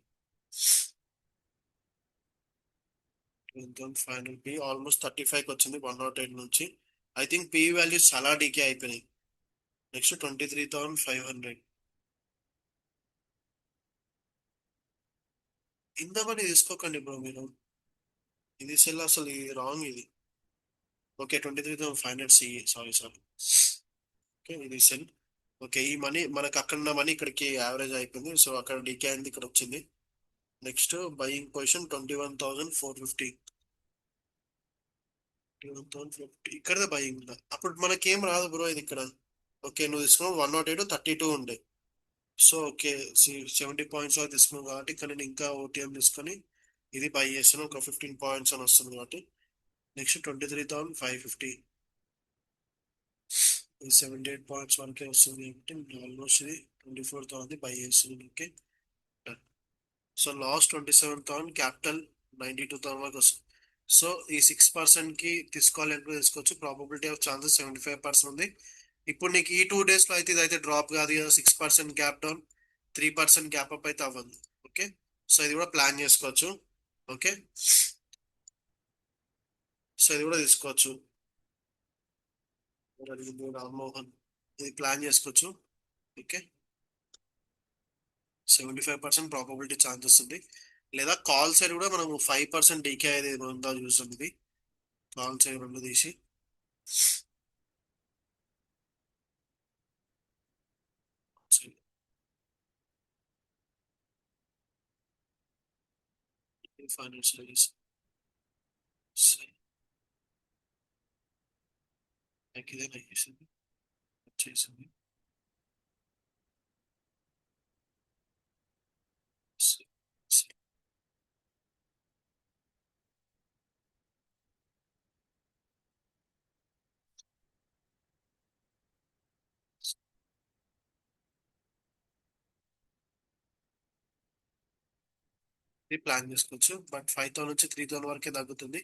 21,500 పిఈ ఆల్మోస్ట్ 35కి వచ్చింది 108 నుంచి. ఐ థింక్ పిఈ వాల్యూస్ చాలా డీకే అయిపోయినాయి. నెక్స్ట్ 23,500. ఇంతమంది తీసుకోకండి బ్రో మీరు, ఇది సెల్ అసలు ఇది రాంగ్ ఇది. Okay, 23,500 CE, sorry sorry. Okay, ఇది సెల్. ఓకే, ఈ మనీ మనకు అక్కడ ఉన్న మనీ ఇక్కడికి యావరేజ్ అయిపోయింది. సో అక్కడ డీకే అయింది, ఇక్కడ వచ్చింది. నెక్స్ట్ బయింగ్ పొజిషన్ 21,450, 21,450 ఇక్కడదే బయింగ్ ఉందా? అప్పుడు మనకేం రాదు బ్రో ఇది ఇక్కడ. ఓకే, నువ్వు తీసుకున్నావు 108, 32 ఉండే. సో ఓకే, 70 పాయింట్స్ తీసుకున్నావు కాబట్టి ఇక్కడ నేను ఇంకా ఓటీఎం తీసుకొని ఇది బై చేస్తాను. ఒక 15 పాయింట్స్ అని వస్తుంది కాబట్టి నెక్స్ట్ 23,550, ఇది 78 పాయింట్స్ వరకే వస్తుంది కాబట్టి ఆల్మోస్ట్ ఇది 24,000 బై చేస్తుంది. ఓకే, సో లాస్ట్ 27,000 క్యాపిటల్ 92,000 వరకు వస్తుంది. సో ఈ 6% కి తీసుకోవాలి అనుకుంటే తీసుకోవచ్చు. ప్రాబబిలిటీ ఆఫ్ ఛాన్సెస్ 75% ఉంది. ఇప్పుడు నీకు ఈ 2 days లో అయితే ఇదైతే డ్రాప్ కాదు కదా, 6% గ్యాప్ డౌన్, 3% గ్యాప్ అప్ అయితే అవ్వదు. ఓకే, సో ఇది కూడా ప్లాన్ చేసుకోవచ్చు. ఓకే, సో ఇది కూడా తీసుకోవచ్చు. రామ్మోహన్, ఇది ప్లాన్ చేసుకోవచ్చు. ఓకే, 75% ప్రాబబిలిటీ ఛాన్సెస్ ఉంది. లేదా కాల్ సైడ్ కూడా మనం 5% డీకే అనేది ఉందా చూస్తాం. ఇది కాల్ సైడ్ రెండు తీసి ఫైనాన్షియల్ ఇదే చేసింది, చేసింది. ఇది ప్లాన్ చేసుకోవచ్చు. బట్ 5,000 నుంచి 3,000 వరకే తగ్గుతుంది.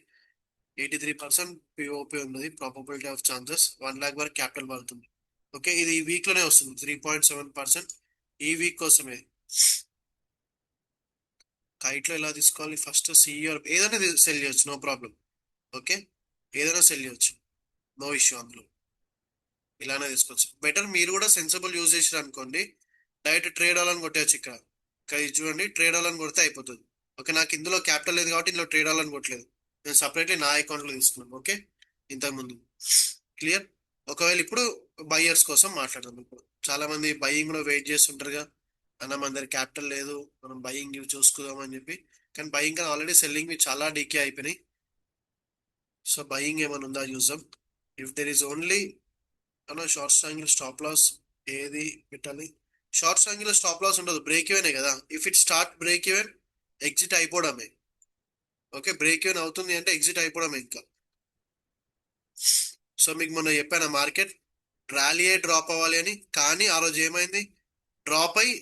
83% పిఓపి ఉన్నది, ప్రాబబిలిటీ ఆఫ్ ఛాన్సెస్ 1 lakh వరకు క్యాపిటల్ పడుతుంది. ఓకే, ఇది ఈ వీక్ లోనే వస్తుంది 3.7%. ఈ వీక్ కోసమే. కైట్ లో ఎలా తీసుకోవాలి, ఫస్ట్ సిఇఆర్ ఏదైనా సెల్ చేయొచ్చు, నో ప్రాబ్లం. ఓకే, ఏదైనా సెల్ చేయొచ్చు, నో ఇష్యూ అందులో. ఇలానే తీసుకోవచ్చు. బెటర్ మీరు కూడా సెన్సిబుల్ యూజ్ చేసారు అనుకోండి, డైరెక్ట్ ట్రేడ్ అవ్వాలని కొట్టేయచ్చు. ఇక్కడ ఇక్కడ ఇది చూడండి, ట్రేడ్ అవ్వాలని కొడితే అయిపోతుంది. ఓకే, నాకు ఇందులో క్యాపిటల్ లేదు కాబట్టి ఇందులో ట్రేడ్ అవ్వాలని కొట్టలేదు, నేను సపరేట్లీ నా అకౌంట్ లో తీసుకున్నాను. ఓకే, ఇంతకుముందు క్లియర్. ఒకవేళ ఇప్పుడు బయ్యర్స్ కోసం మాట్లాడదాం. ఇప్పుడు చాలా మంది బయ్యింగ్ కూడా వెయిట్ చేస్తుంటారుగా, అన్న మన దగ్గర క్యాపిటల్ లేదు, మనం బయ్యింగ్ ఇవి చూసుకుందాం అని చెప్పి. కానీ బయ్యింగ్ ఆల్రెడీ సెల్లింగ్ చాలా డీకే అయిపోయినాయి. సో బయ్యింగ్ ఏమైనా ఉందా చూద్దాం. ఇఫ్ దెర్ ఈస్ ఓన్లీ అన్న షార్ట్ ట్రయాంగిల్ స్టాప్ లాస్ ఏది పెట్టాలి. షార్ట్ ట్రయాంగిల్ స్టాప్ లాస్ ఉండదు, బ్రేక్ ఈవెన్ కదా. If it start break even, exit అయిపోవడమే. ఓకే, బ్రేక్ ఈవెన్ అవుతుంది అంటే ఎగ్జిట్ అయిపోవడమే ఇంకా. సో మీకు మొన్న చెప్పాను మార్కెట్ ర్యాలీ అయ్యి డ్రాప్ అవ్వాలి అని, కానీ ఆ రోజు ఏమైంది, డ్రాప్ అయ్యి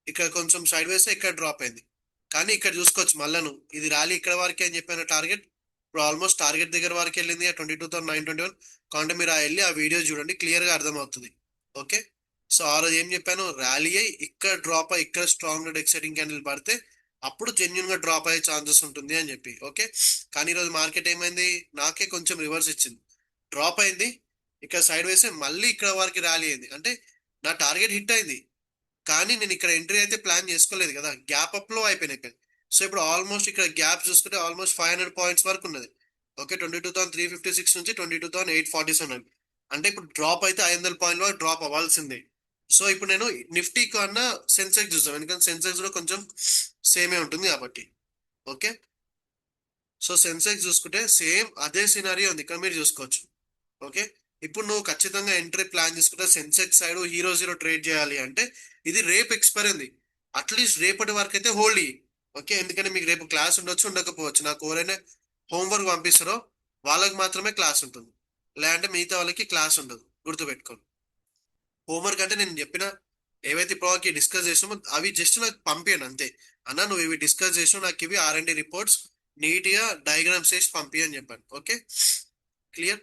ఇక్కడ కొంచెం సైడ్ వేస్తే ఇక్కడ డ్రాప్ అయింది. కానీ ఇక్కడ చూసుకోవచ్చు మళ్ళను, ఇది ర్యాలీ ఇక్కడ వరకే అని చెప్పాను టార్గెట్, ఇప్పుడు ఆల్మోస్ట్ టార్గెట్ దగ్గర వరకు వెళ్ళింది 22,921. కాబట్టి మీరు వెళ్ళి ఆ వీడియో చూడండి, క్లియర్ గా అర్థమవుతుంది. ఓకే, సో ఆ రోజు ఏం చెప్పాను, ర్యాలీ అయ్యి ఇక్కడ డ్రాప్ అయ్యి ఇక్కడ స్ట్రాంగ్ ఎక్సైటింగ్ క్యాండిల్ పడితే అప్పుడు జెన్యున్ గా డ్రాప్ అయ్యే ఛాన్సెస్ ఉంటుంది అని చెప్పి. ఓకే, కానీ ఈరోజు మార్కెట్ ఏమైంది, నాకే కొంచెం రివర్స్ ఇచ్చింది, డ్రాప్ అయింది, ఇక్కడ సైడ్ వేసి మళ్ళీ ఇక్కడ వరకు ర్యాలీ అయింది. అంటే నా టార్గెట్ హిట్ అయింది, కానీ నేను ఇక్కడ ఎంట్రీ అయితే ప్లాన్ చేసుకోలేదు కదా, గ్యాప్ అప్ లో అయిపోయినాయి ఇక్కడ. సో ఇప్పుడు ఆల్మోస్ట్ ఇక్కడ గ్యాప్ చూసుకుంటే ఆల్మోస్ట్ 500 పాయింట్స్ వరకు ఉన్నది. ఓకే, 22,356 నుంచి 22,847, అంటే ఇప్పుడు డ్రాప్ అయితే 500 పాయింట్ వరకు డ్రాప్ అవ్వాల్సిందే. సో ఇప్పుడు నేను నిఫ్టీ కన్నా సెన్సెక్స్ చూస్తాను, ఎందుకంటే సెన్సెక్స్ కూడా కొంచెం సేమే ఉంటుంది కాబట్టి. ఓకే, సో సెన్సెక్స్ చూసుకుంటే సేమ్ అదే సినారియో ఉంది, ఇక్కడ మీరు చూసుకోవచ్చు. ఓకే, ఇప్పుడు నువ్వు ఖచ్చితంగా ఎంట్రీ ప్లాన్ చేసుకుంటే Sensex side hero zero trade చేయాలి అంటే ఇది రేపు ఎక్స్పైర్ ఉంది, అట్లీస్ట్ రేపటి వరకు అయితే హోల్డ్ ఇయ్యి. ఓకే, ఎందుకంటే మీకు రేపు క్లాస్ ఉండొచ్చు, ఉండకపోవచ్చు. నాకు ఎవరైనా హోంవర్క్ పంపిస్తారో వాళ్ళకి మాత్రమే క్లాస్ ఉంటుంది, లేదంటే మిగతా వాళ్ళకి క్లాస్ ఉండదు, గుర్తుపెట్టుకోండి. హోంవర్క్ అంటే నేను చెప్పిన ఏవైతే ఇప్పుడు డిస్కస్ చేసామో అవి జస్ట్ నాకు పంపించండి అంతే. అన్న నువ్వు ఇవి డిస్కస్ చేసావు, నాకు ఇవి R&D రిపోర్ట్స్ నీట్ గా డయాగ్రామ్స్ వేసి పంపి అని చెప్పాను. Okay, clear.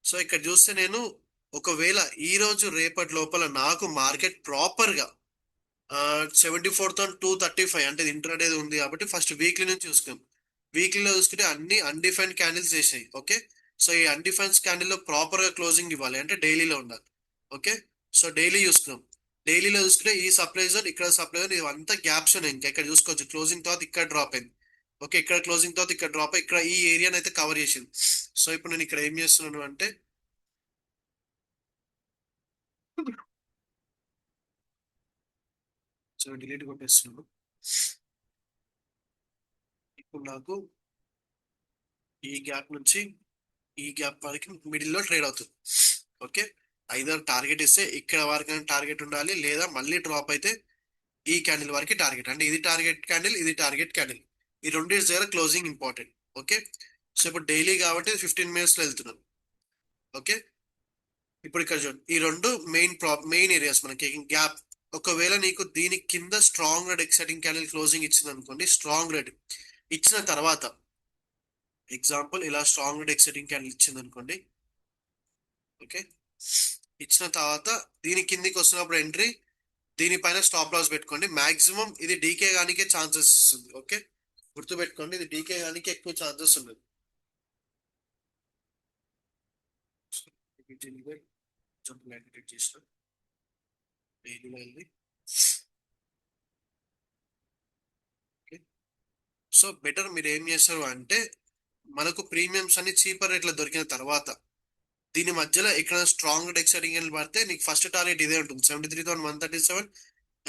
సో ఇక్కడ చూస్తే నేను ఒకవేళ ఈ రోజు రేపటి లోపల నాకు మార్కెట్ ప్రాపర్ గా 74,235, అంటే ఇంట్రాడే ఉంది కాబట్టి ఫస్ట్ వీక్లీ నుంచి చూసుకుందాం. వీక్లీలో చూసుకుంటే అన్ని అన్డిఫైన్డ్ క్యాండిల్స్ చేసాయి. ఓకే, సో ఈ అన్డిఫైన్డ్ క్యాండిల్ లో ప్రాపర్ గా క్లోజింగ్ ఇవ్వాలి అంటే డైలీలో ఉండాలి. ఓకే, సో డైలీ చూసుకుందాం. డైలీలో చూసుకుంటే ఈ సప్లై జోన్, ఇక్కడ సప్లై జోన్, ఇవంతా గ్యాప్స్ ఉన్నాయి. ఇంకా ఇక్కడ చూసుకోవచ్చు క్లోజింగ్ తర్వాత ఇక్కడ డ్రాప్ అయింది. ఓకే, ఇక్కడ క్లోజింగ్ తర్వాత ఇక్కడ డ్రాప్ అయ్యి ఇక్కడ ఈ ఏరియాని అయితే కవర్ చేసింది. సో ఇప్పుడు నేను ఇక్కడ ఏం చేస్తున్నాను అంటే సో డిలీట్ కొట్టేస్తున్నాను. ఇప్పుడు నాకు ఈ గ్యాప్ నుంచి ఈ గ్యాప్ వరకు మిడిల్ లో ట్రేడ్ అవుతుంది. ఓకే, ఐదర్ టార్గెట్ ఇస్తే ఇక్కడ వరకు టార్గెట్ ఉండాలి, లేదా మళ్ళీ డ్రాప్ అయితే ఈ క్యాండిల్ వరకు టార్గెట్, అంటే ఇది టార్గెట్ క్యాండిల్, ఇది టార్గెట్ క్యాండిల్, ఈ రెండింటి దగ్గర క్లోజింగ్ ఇంపార్టెంట్. ఓకే, సో ఇప్పుడు డైలీ కాబట్టి 15 మినిట్స్ లో వెళ్తున్నాను. ఓకే, ఇప్పుడు ఇక్కడ చూడండి, ఈ రెండు మెయిన్ ఏరియాస్ మనకి గ్యాప్. ఒకవేళ నీకు దీని కింద strong red exciting candle closing ఇచ్చింది అనుకోండి, స్ట్రాంగ్ రెడ్ ఇచ్చిన తర్వాత ఎగ్జాంపుల్ ఇలా స్ట్రాంగ్ రెడ్ ఎక్సైటింగ్ క్యాండిల్ ఇచ్చింది అనుకోండి. ఓకే, ఇచ్చిన తర్వాత దీని కిందికి వస్తున్నప్పుడు ఎంట్రీ, దీనిపైన స్టాప్ లాస్ పెట్టుకోండి. మాక్సిమం ఇది డీకే గానికే ఛాన్సెస్ ఉంది. ఓకే, గుర్తుపెట్టుకోండి, ఇది డీకే గానికి ఎక్కువ ఛాన్సెస్ ఉంది. చేసిన డైలీలో వెళ్ళి సో బెటర్ మీరు ఏం చేస్తారు అంటే మనకు ప్రీమియమ్స్ అన్ని చీపర్ రేట్లో దొరికిన తర్వాత దీని మధ్యలో ఇక్కడ స్ట్రాంగ్ ఎక్సైటింగ్ క్యాండిల్ పడితే నీకు ఫస్ట్ టార్గెట్ ఇదే ఉంటుంది, 73,137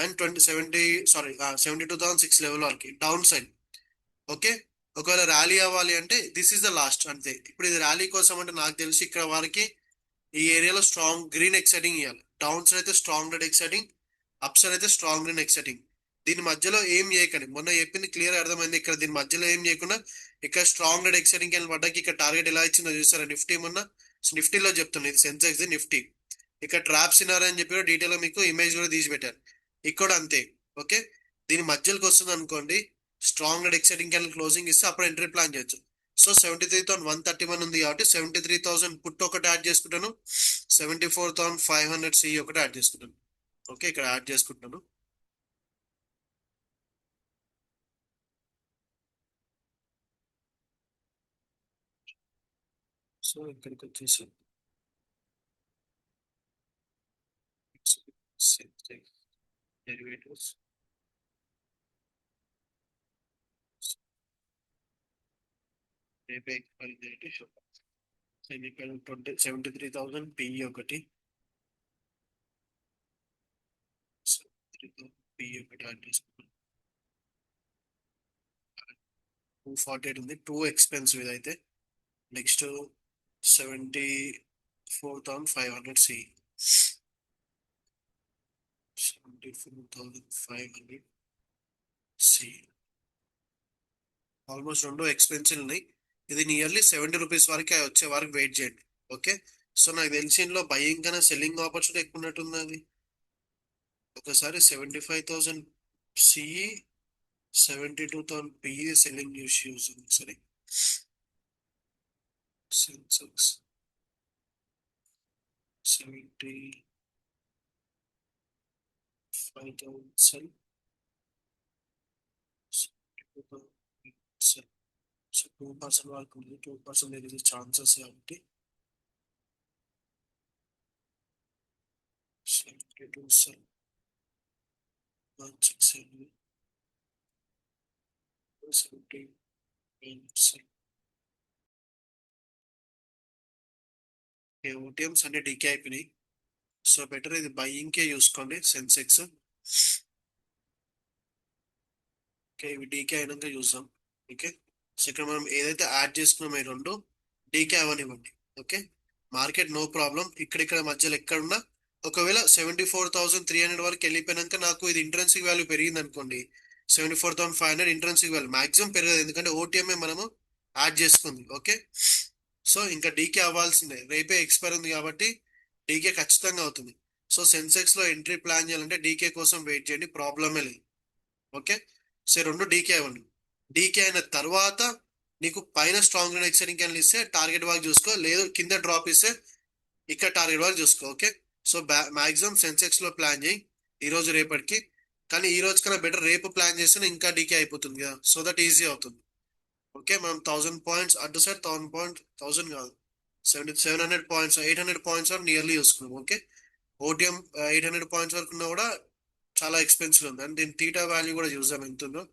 అండ్ 72,006 లెవెల్ వరకు డౌన్ సైడ్. ఓకే, ఒకవేళ ర్యాలీ అవ్వాలి అంటే దిస్ ఈస్ ద లాస్ట్ అంతే. ఇప్పుడు ఇది ర్యాలీ కోసం అంటే నాకు తెలిసి ఇక్కడ వరకు ఈ ఏరియాలో స్ట్రాంగ్ గ్రీన్ ఎక్సైటింగ్ ఇవ్వాలి, డౌన్ సైడ్ అయితే strong red exciting, up side అయితే స్ట్రాంగ్ గ్రీన్ ఎక్సైటింగ్. దీని మధ్యలో ఏం చేయకండి, మొన్న చెప్పింది క్లియర్ అర్థమైంది. ఇక్కడ దీని మధ్యలో ఏం చేయకుండా ఇక్కడ స్ట్రాంగ్ రెడ్ ఎక్సైటింగ్ క్యాండిల్ పడ్డాకి ఇక్కడ టార్గెట్ ఎలా ఇచ్చిందో చూసారా నిఫ్టీ మొన్న. నిఫ్టీలో చెప్తున్నా, ఇది సెన్సెక్స్ నిఫ్టీ. ఇక్కడ ట్రాప్స్ అని చెప్పి కూడా డీటెయిల్ మీకు ఇమేజ్ కూడా తీసి పెట్టారు, ఇక్కడ అంతే. ఓకే, దీని మధ్యలోకి వస్తుంది అనుకోండి, strong and exciting candle closing ఇస్తే అప్పుడు ఎంట్రీ ప్లాన్ చేయొచ్చు. సో 73,131 ఉంది కాబట్టి 73,000 పుట్ ఒకటి యాడ్ చేసుకుంటాను, 74,500 సిఈ ఒకటి యాడ్ చేసుకుంటాను. ఓకే, ఇక్కడ యాడ్ చేసుకుంటాను. సో ఇక్కడికి వచ్చేసి డెరివేటివ్స్ రేపే ఇక్కడ 73,000 పిఈ ఒకటి, 73,000 పిఈ ఒకటి యాడ్ చేసుకుంటాను. 248 ఉంది, టూ ఎక్స్పెన్సివ్ ఇదైతే. Next 74,500 C, 74,500 C. ఆల్మోస్ట్ రెండు ఎక్స్పెన్సివ్ ఉన్నాయి. ఇది నియర్లీ 70 రూపీస్ వరకు వచ్చే వరకు వెయిట్ చేయండి. ఓకే, సో నాకు తెలిసి ఇందులో బయింగ్ కన్నా సెల్లింగ్ ఆపర్చునిటీ ఎక్కువ ఉన్నట్టుంది. అది ఒకసారి 75,000 సిఈ, 72,000 పిఈ సెల్లింగ్ యూస్ సరే. సెన్సెక్స్ 75,000 సెల్, సో 2% వరకు ఉంది, 2% ఛాన్సెస్ కాబట్టి 72 సెల్ 168 సెల్. ఓటీఎంస్ అన్ని డీకే అయిపోయినాయి. సో బెటర్ ఇది బయింగ్కే చూసుకోండి సెన్సెక్స్. ఓకే, ఇవి డీకే అయినాక చూద్దాం. ఓకే, సో ఇక్కడ మనం ఏదైతే యాడ్ చేసుకున్నామో ఈ రెండు డీకే అవనివ్వండి. ఓకే, మార్కెట్ నో ప్రాబ్లం ఇక్కడ మధ్యలో ఎక్కడున్నా ఒకవేళ 74,300 వరకు వెళ్ళిపోయినాక నాకు ఇది ఇంట్రెన్సిక్ వాల్యూ పెరిగింది అనుకోండి, 74,500 ఇంట్రెన్సిక్ వాల్యూ మాక్సిమం పెరగదు, ఎందుకంటే ఓటీఎంఏ మనము యాడ్ చేసుకుంది. ఓకే, సో ఇంకా డీకే అవ్వాల్సిందే, రేపే ఎక్స్పైర్ ఉంది కాబట్టి డీకే ఖచ్చితంగా అవుతుంది. సో సెన్సెక్స్ లో ఎంట్రీ ప్లాన్ చేయాలంటే డీకే కోసం వెయిట్ చేయండి, ప్రాబ్లమే లేదు. ఓకే, సో రెండు డీకే అవ్వండి. డీకే అయిన తర్వాత నీకు పైన స్ట్రాంగ్ ఎక్సైటింగ్ క్యాండిల్ ఇస్తే టార్గెట్ వాక్ చూసుకో, లేదు కింద డ్రాప్ ఇస్తే ఇక్కడ టార్గెట్ వాక్ చూసుకో. ఓకే, సో మాక్సిమం సెన్సెక్స్ లో ప్లాన్ చేయి ఈ రోజు రేపటికి, కానీ ఈ రోజు కన్నా బెటర్ రేపు ప్లాన్ చేస్తే ఇంకా డీకే అయిపోతుంది కదా, సో దట్ ఈజీ అవుతుంది. ఓకే, మనం 1000 పాయింట్స్ అటు సైడ్ 1000 కాదు, 700 పాయింట్స్ 800 పాయింట్స్ వరకు నియర్లీ చూసుకున్నాం. ఓకే, ఓటీఎం 800 పాయింట్స్ వరకు ఉన్నా కూడా చాలా ఎక్స్పెన్సివ్ ఉంది, అండ్ దీని థీటా వాల్యూ కూడా చూద్దాం ఎంత ఉందో.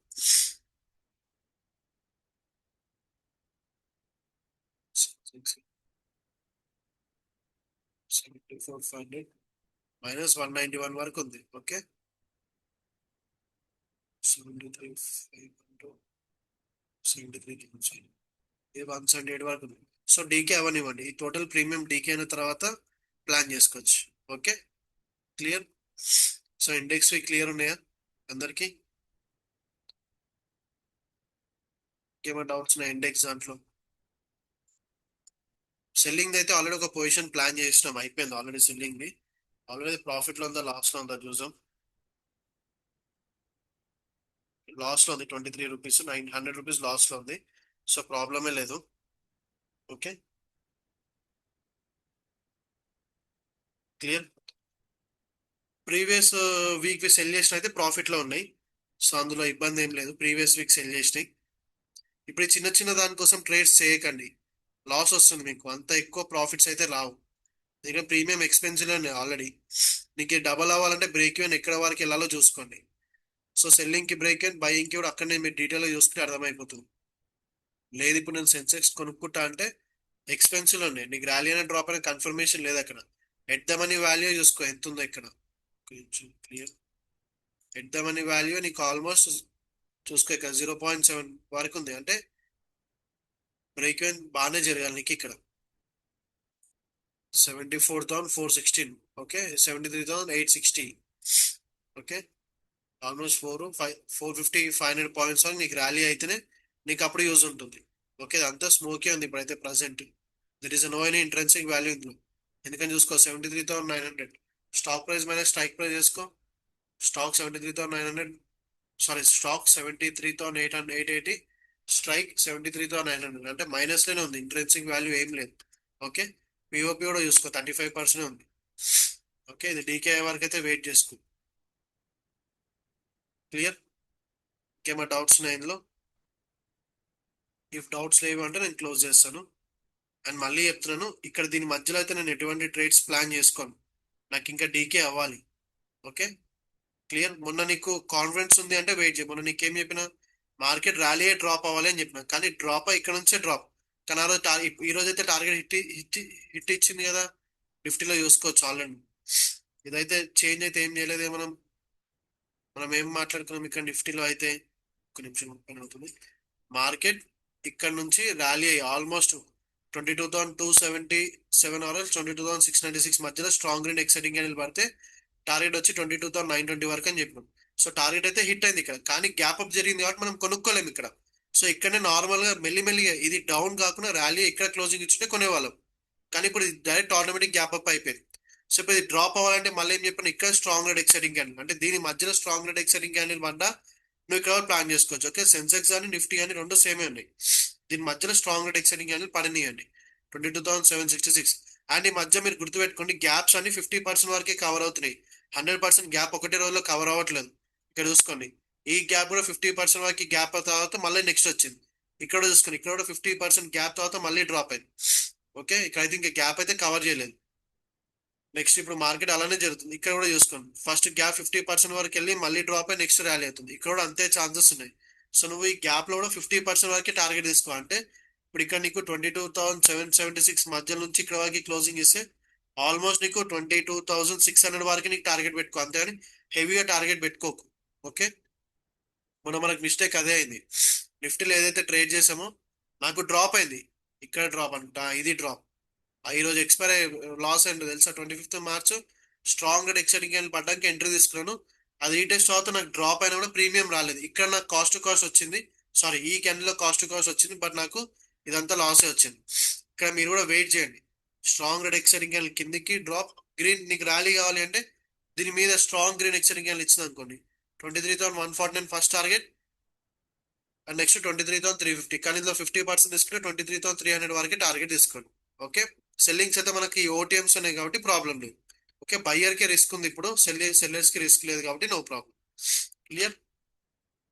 74,500 -191 వరకు ఉంది. ఓకే, 73,500 73 ఇది 178 వరకు ఉంది. సో డీకే అవనివ్వండి, ఈ టోటల్ ప్రీమియం డీకే అయిన తర్వాత ప్లాన్ చేసుకోవచ్చు. Okay, clear. So index clear ఉన్నాయా అందరికి? ఏమైనా డౌట్స్ ఉన్నాయా ఇండెక్స్ దాంట్లో? సెల్లింగ్ అయితే ఆల్రెడీ ఒక పొజిషన్ ప్లాన్ చేసినాం, అయిపోయింది ఆల్రెడీ సెల్లింగ్ ని. ఆల్రెడీ ప్రాఫిట్ లో ఉందా లాస్ లో ఉందా చూసాం. లాస్ లో ఉంది 23 రూపీస్, 900 రూపీస్ లాస్ లో ఉంది, సో ప్రాబ్లమే లేదు. Okay, clear. Previous week cell చేసిన అయితే ప్రాఫిట్ లో ఉన్నాయి, సో అందులో ఇబ్బంది ఏం లేదు. ప్రీవియస్ వీక్ సెల్ చేసినాయి. ఇప్పుడు ఈ చిన్న చిన్న దానికోసం ట్రేడ్స్ చేయకండి, లాస్ వస్తుంది మీకు, అంత ఎక్కువ ప్రాఫిట్స్ అయితే రావు. దగ్గర ప్రీమియం ఎక్స్పెన్సివ్ ఉన్నాయి ఆల్రెడీ. నీకు డబల్ అవ్వాలంటే బ్రేక్ ఈవెన్ ఎక్కడ వరకు వెళ్ళాలో చూసుకోండి. సో సెల్లింగ్ కి బ్రేక్ ఈవెన్, బయింగ్ కి కూడా అక్కడనే మీరు డీటెయిల్ గా చూసుకుంటే అర్థమైపోతుంది. లేదు ఇప్పుడు నేను సెన్సెక్స్ కొనుక్కుంటా అంటే ఎక్స్పెన్సివ్ ఉన్నాయి, నీకు ర్యాలీ అయినా డ్రాప్ అయినా కన్ఫర్మేషన్ లేదు అక్కడ. ఎట్ ద మనీ వాల్యూ చూసుకో ఎంత ఉందో ఇక్కడ. Clear, at the money value నీకు ఆల్మోస్ట్ చూసుకో ఇక్కడ 0.7 వరకు ఉంది, అంటే బ్రేక్ ఈవెన్ బాగానే జరగాలి నీకు ఇక్కడ. 74,416. ఓకే, 73,860. ఓకే, ఆల్మోస్ట్ 450 500 పాయింట్స్ వరకు నీకు ర్యాలీ అయితేనే నీకు అప్పుడు యూజ్ ఉంటుంది. ఓకే, అంతా స్మోకే ఉంది ఇప్పుడైతే present. There is no any intrinsic value ఇందులో, ఎందుకని చూసుకో 73,900 stock price minus strike price చేసుకో. స్టాక్ 73,900, సారీ స్టాక్ 73,880, స్ట్రైక్ 73,900, అంటే మైనస్ లోనే ఉంది, ఇంట్రెన్సిక్ వాల్యూ ఏం లేదు. ఓకే, పిఓపి కూడా చూసుకో 35% ఉంది. ఓకే, ఇది డీకే వరకు అయితే వెయిట్ చేసుకో. క్లియర్, ఇంకేమైనా డౌట్స్ ఉన్నాయి ఇందులో? ఇఫ్ డౌట్స్ లేవు అంటే నేను క్లోజ్ చేస్తాను. అండ్ మళ్ళీ చెప్తున్నాను, ఇక్కడ దీని మధ్యలో అయితే నేను ఎటువంటి ట్రేడ్స్ ప్లాన్ చేసుకోను, నాకు ఇంకా డీకే అవ్వాలి. Okay, clear. మొన్న నీకు కాన్ఫిడెన్స్ ఉంది అంటే వెయిట్ చేయి, మొన్న నీకేం చెప్పిన మార్కెట్ ర్యాలీ డ్రాప్ అవ్వాలి అని చెప్పిన, కానీ డ్రాప్ ఇక్కడ నుంచే డ్రాప్. కానీ ఆ రోజు ఈ రోజు అయితే టార్గెట్ హిట్ ఇచ్చింది కదా, నిఫ్టీలో చూసుకోవచ్చు ఆల్రెడీ. ఇదైతే చేంజ్ అయితే ఏం చేయలేదే, మనం ఏం మాట్లాడుకున్నాం ఇక్కడ నిఫ్టీలో అయితే. ఒక నిమిషం ఓపెన్ అవుతుంది. మార్కెట్ ఇక్కడ నుంచి ర్యాలీ అయ్యి ఆల్మోస్ట్ 22,277 ఆర్ 22,696 మధ్యలో స్ట్రాంగ్ అండ్ ఎక్సైటింగ్ క్యాండిల్ పడితే టార్గెట్ వచ్చి 22,920 వరకు అని చెప్పినాం. సో టార్గెట్ అయితే హిట్ అయింది ఇక్కడ, కానీ గ్యాప్ అప్ జరిగింది కాబట్టి మనం కొనుక్కోలేము ఇక్కడ. సో ఇక్కడనే నార్మల్ గా మెల్లిమెల్లిగా ఇది డౌన్ కాకుండా ర్యాలీ ఇక్కడ క్లోజింగ్ ఇచ్చుంటే కొనేవాళ్ళం, కానీ ఇప్పుడు డైరెక్ట్ ఆటోమేటిక్ గ్యాప్ అప్ అయిపోయింది. సో ఇప్పుడు ఇది డ్రాప్ అవ్వాలంటే మళ్ళీ ఏం చెప్పిన, ఇక్కడ స్ట్రాంగ్ రెడ్ ఎక్సైటింగ్ క్యాండిల్, అంటే దీని మధ్యలో స్ట్రాంగ్ రెడ్ ఎక్సైటింగ్ క్యాండిల్ పడ్డా నువ్వు ఇక్కడ ప్లాన్ చేసుకోవచ్చు. ఓకే, సెన్సెక్స్ కానీ నిఫ్టీ కానీ రెండు సేమే ఉన్నాయి, దీని మధ్యలో స్ట్రాంగ్ రెడ్ ఎక్సైటింగ్ క్యాండిల్ పడనియండి 22,766. అండ్ ఈ మధ్య మీరు గుర్తుపెట్టుకోండి, గ్యాప్స్ అన్ని 50% వరకే కవర్ అవుతున్నాయి, 100% గ్యాప్ ఒకటే రోజులో కవర్ అవ్వట్లేదు. ఇక్కడ చూసుకోండి, ఈ గ్యాప్ కూడా 50% వరకు గ్యాప్ తర్వాత మళ్ళీ నెక్స్ట్ వచ్చింది. ఇక్కడ చూసుకుని ఇక్కడ కూడా 50% గ్యాప్ తర్వాత మళ్ళీ డ్రాప్ అయింది. ఓకే, ఇక్కడ అయితే ఇంకా గ్యాప్ అయితే కవర్ చేయలేదు. నెక్స్ట్ ఇప్పుడు మార్కెట్ అలానే జరుగుతుంది. ఇక్కడ కూడా చూసుకోండి, ఫస్ట్ గ్యాప్ 50% వరకు వెళ్ళి మళ్ళీ డ్రాప్ అయి నెక్స్ట్ ర్యాలీ అవుతుంది. ఇక్కడ కూడా అంతే ఛాన్సెస్ ఉన్నాయి. సో నువ్వు ఈ గ్యాప్ లో కూడా 50% వరకు టార్గెట్ తీసుకో. అంటే ఇప్పుడు ఇక్కడ నీకు 22,776 మధ్య నుంచి ఇక్కడ వరకు క్లోజింగ్ ఇస్తే ఆల్మోస్ట్ నీకు 22,600 వరకు నీకు టార్గెట్ పెట్టుకో, అంతేగాని హెవీగా టార్గెట్ పెట్టుకోకు. ఓకే, మనకు మిస్టేక్ అదే అయింది. నిఫ్టీలో ఏదైతే ట్రేడ్ చేసామో నాకు డ్రాప్ అయింది. ఇక్కడ డ్రాప్ అంట, ఇది డ్రాప్. ఈ రోజు ఎక్స్పైర్ లాస్ అయింది తెలుసా, 25th మార్చ్ స్ట్రాంగ్ గా ఎక్సైటింగ్ క్యాండిల్ పడ్డానికి ఎంట్రీ తీసుకున్నాను. అది రీటెస్ట్ తర్వాత నాకు డ్రాప్ అయినా కూడా ప్రీమియం రాలేదు. ఇక్కడ నాకు కాస్ట్ టు కాస్ట్ వచ్చింది. సారీ, ఈ క్యాండిల్ లో కాస్ట్ టు కాస్ట్ వచ్చింది, బట్ నాకు ఇదంతా లాసే వచ్చింది. ఇక్కడ మీరు కూడా వెయిట్ చేయండి. స్ట్రాంగ్ రెడ్ ఎక్సైటింగ్ క్యాండిల్ కిందికి డ్రాప్, గ్రీన్ నీకు ర్యాలీ కావాలి అంటే దీని మీద స్ట్రాంగ్ గ్రీన్ ఎక్సైటింగ్ క్యాండిల్ ఇచ్చింది అనుకోండి, 23,149 ఫస్ట్ టార్గెట్, అండ్ నెక్స్ట్ 23,350. కానీ ఇందులో 50% తీసుకుంటే 23,300 వరకు టార్గెట్ తీసుకోండి. ఓకే, సెల్లింగ్స్ అయితే మనకి ఓటీఎంస్ ఉన్నాయి కాబట్టి ప్రాబ్లం లేదు. ఓకే, బయ్యర్ కి రిస్క్ ఉంది, ఇప్పుడు సెల్లర్స్ కి రిస్క్ లేదు కాబట్టి నో ప్రాబ్లం. క్లియర్.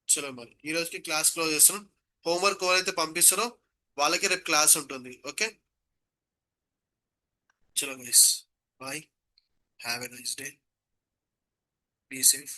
చలో మరి ఈ రోజుకి క్లాస్ క్లోజ్ చేస్తున్నాం. హోంవర్క్ ఎవరైతే పంపిస్తారో వాళ్ళకి రేపు క్లాస్ ఉంటుంది. ఓకే, చలో guys, bye, have a nice day, be safe.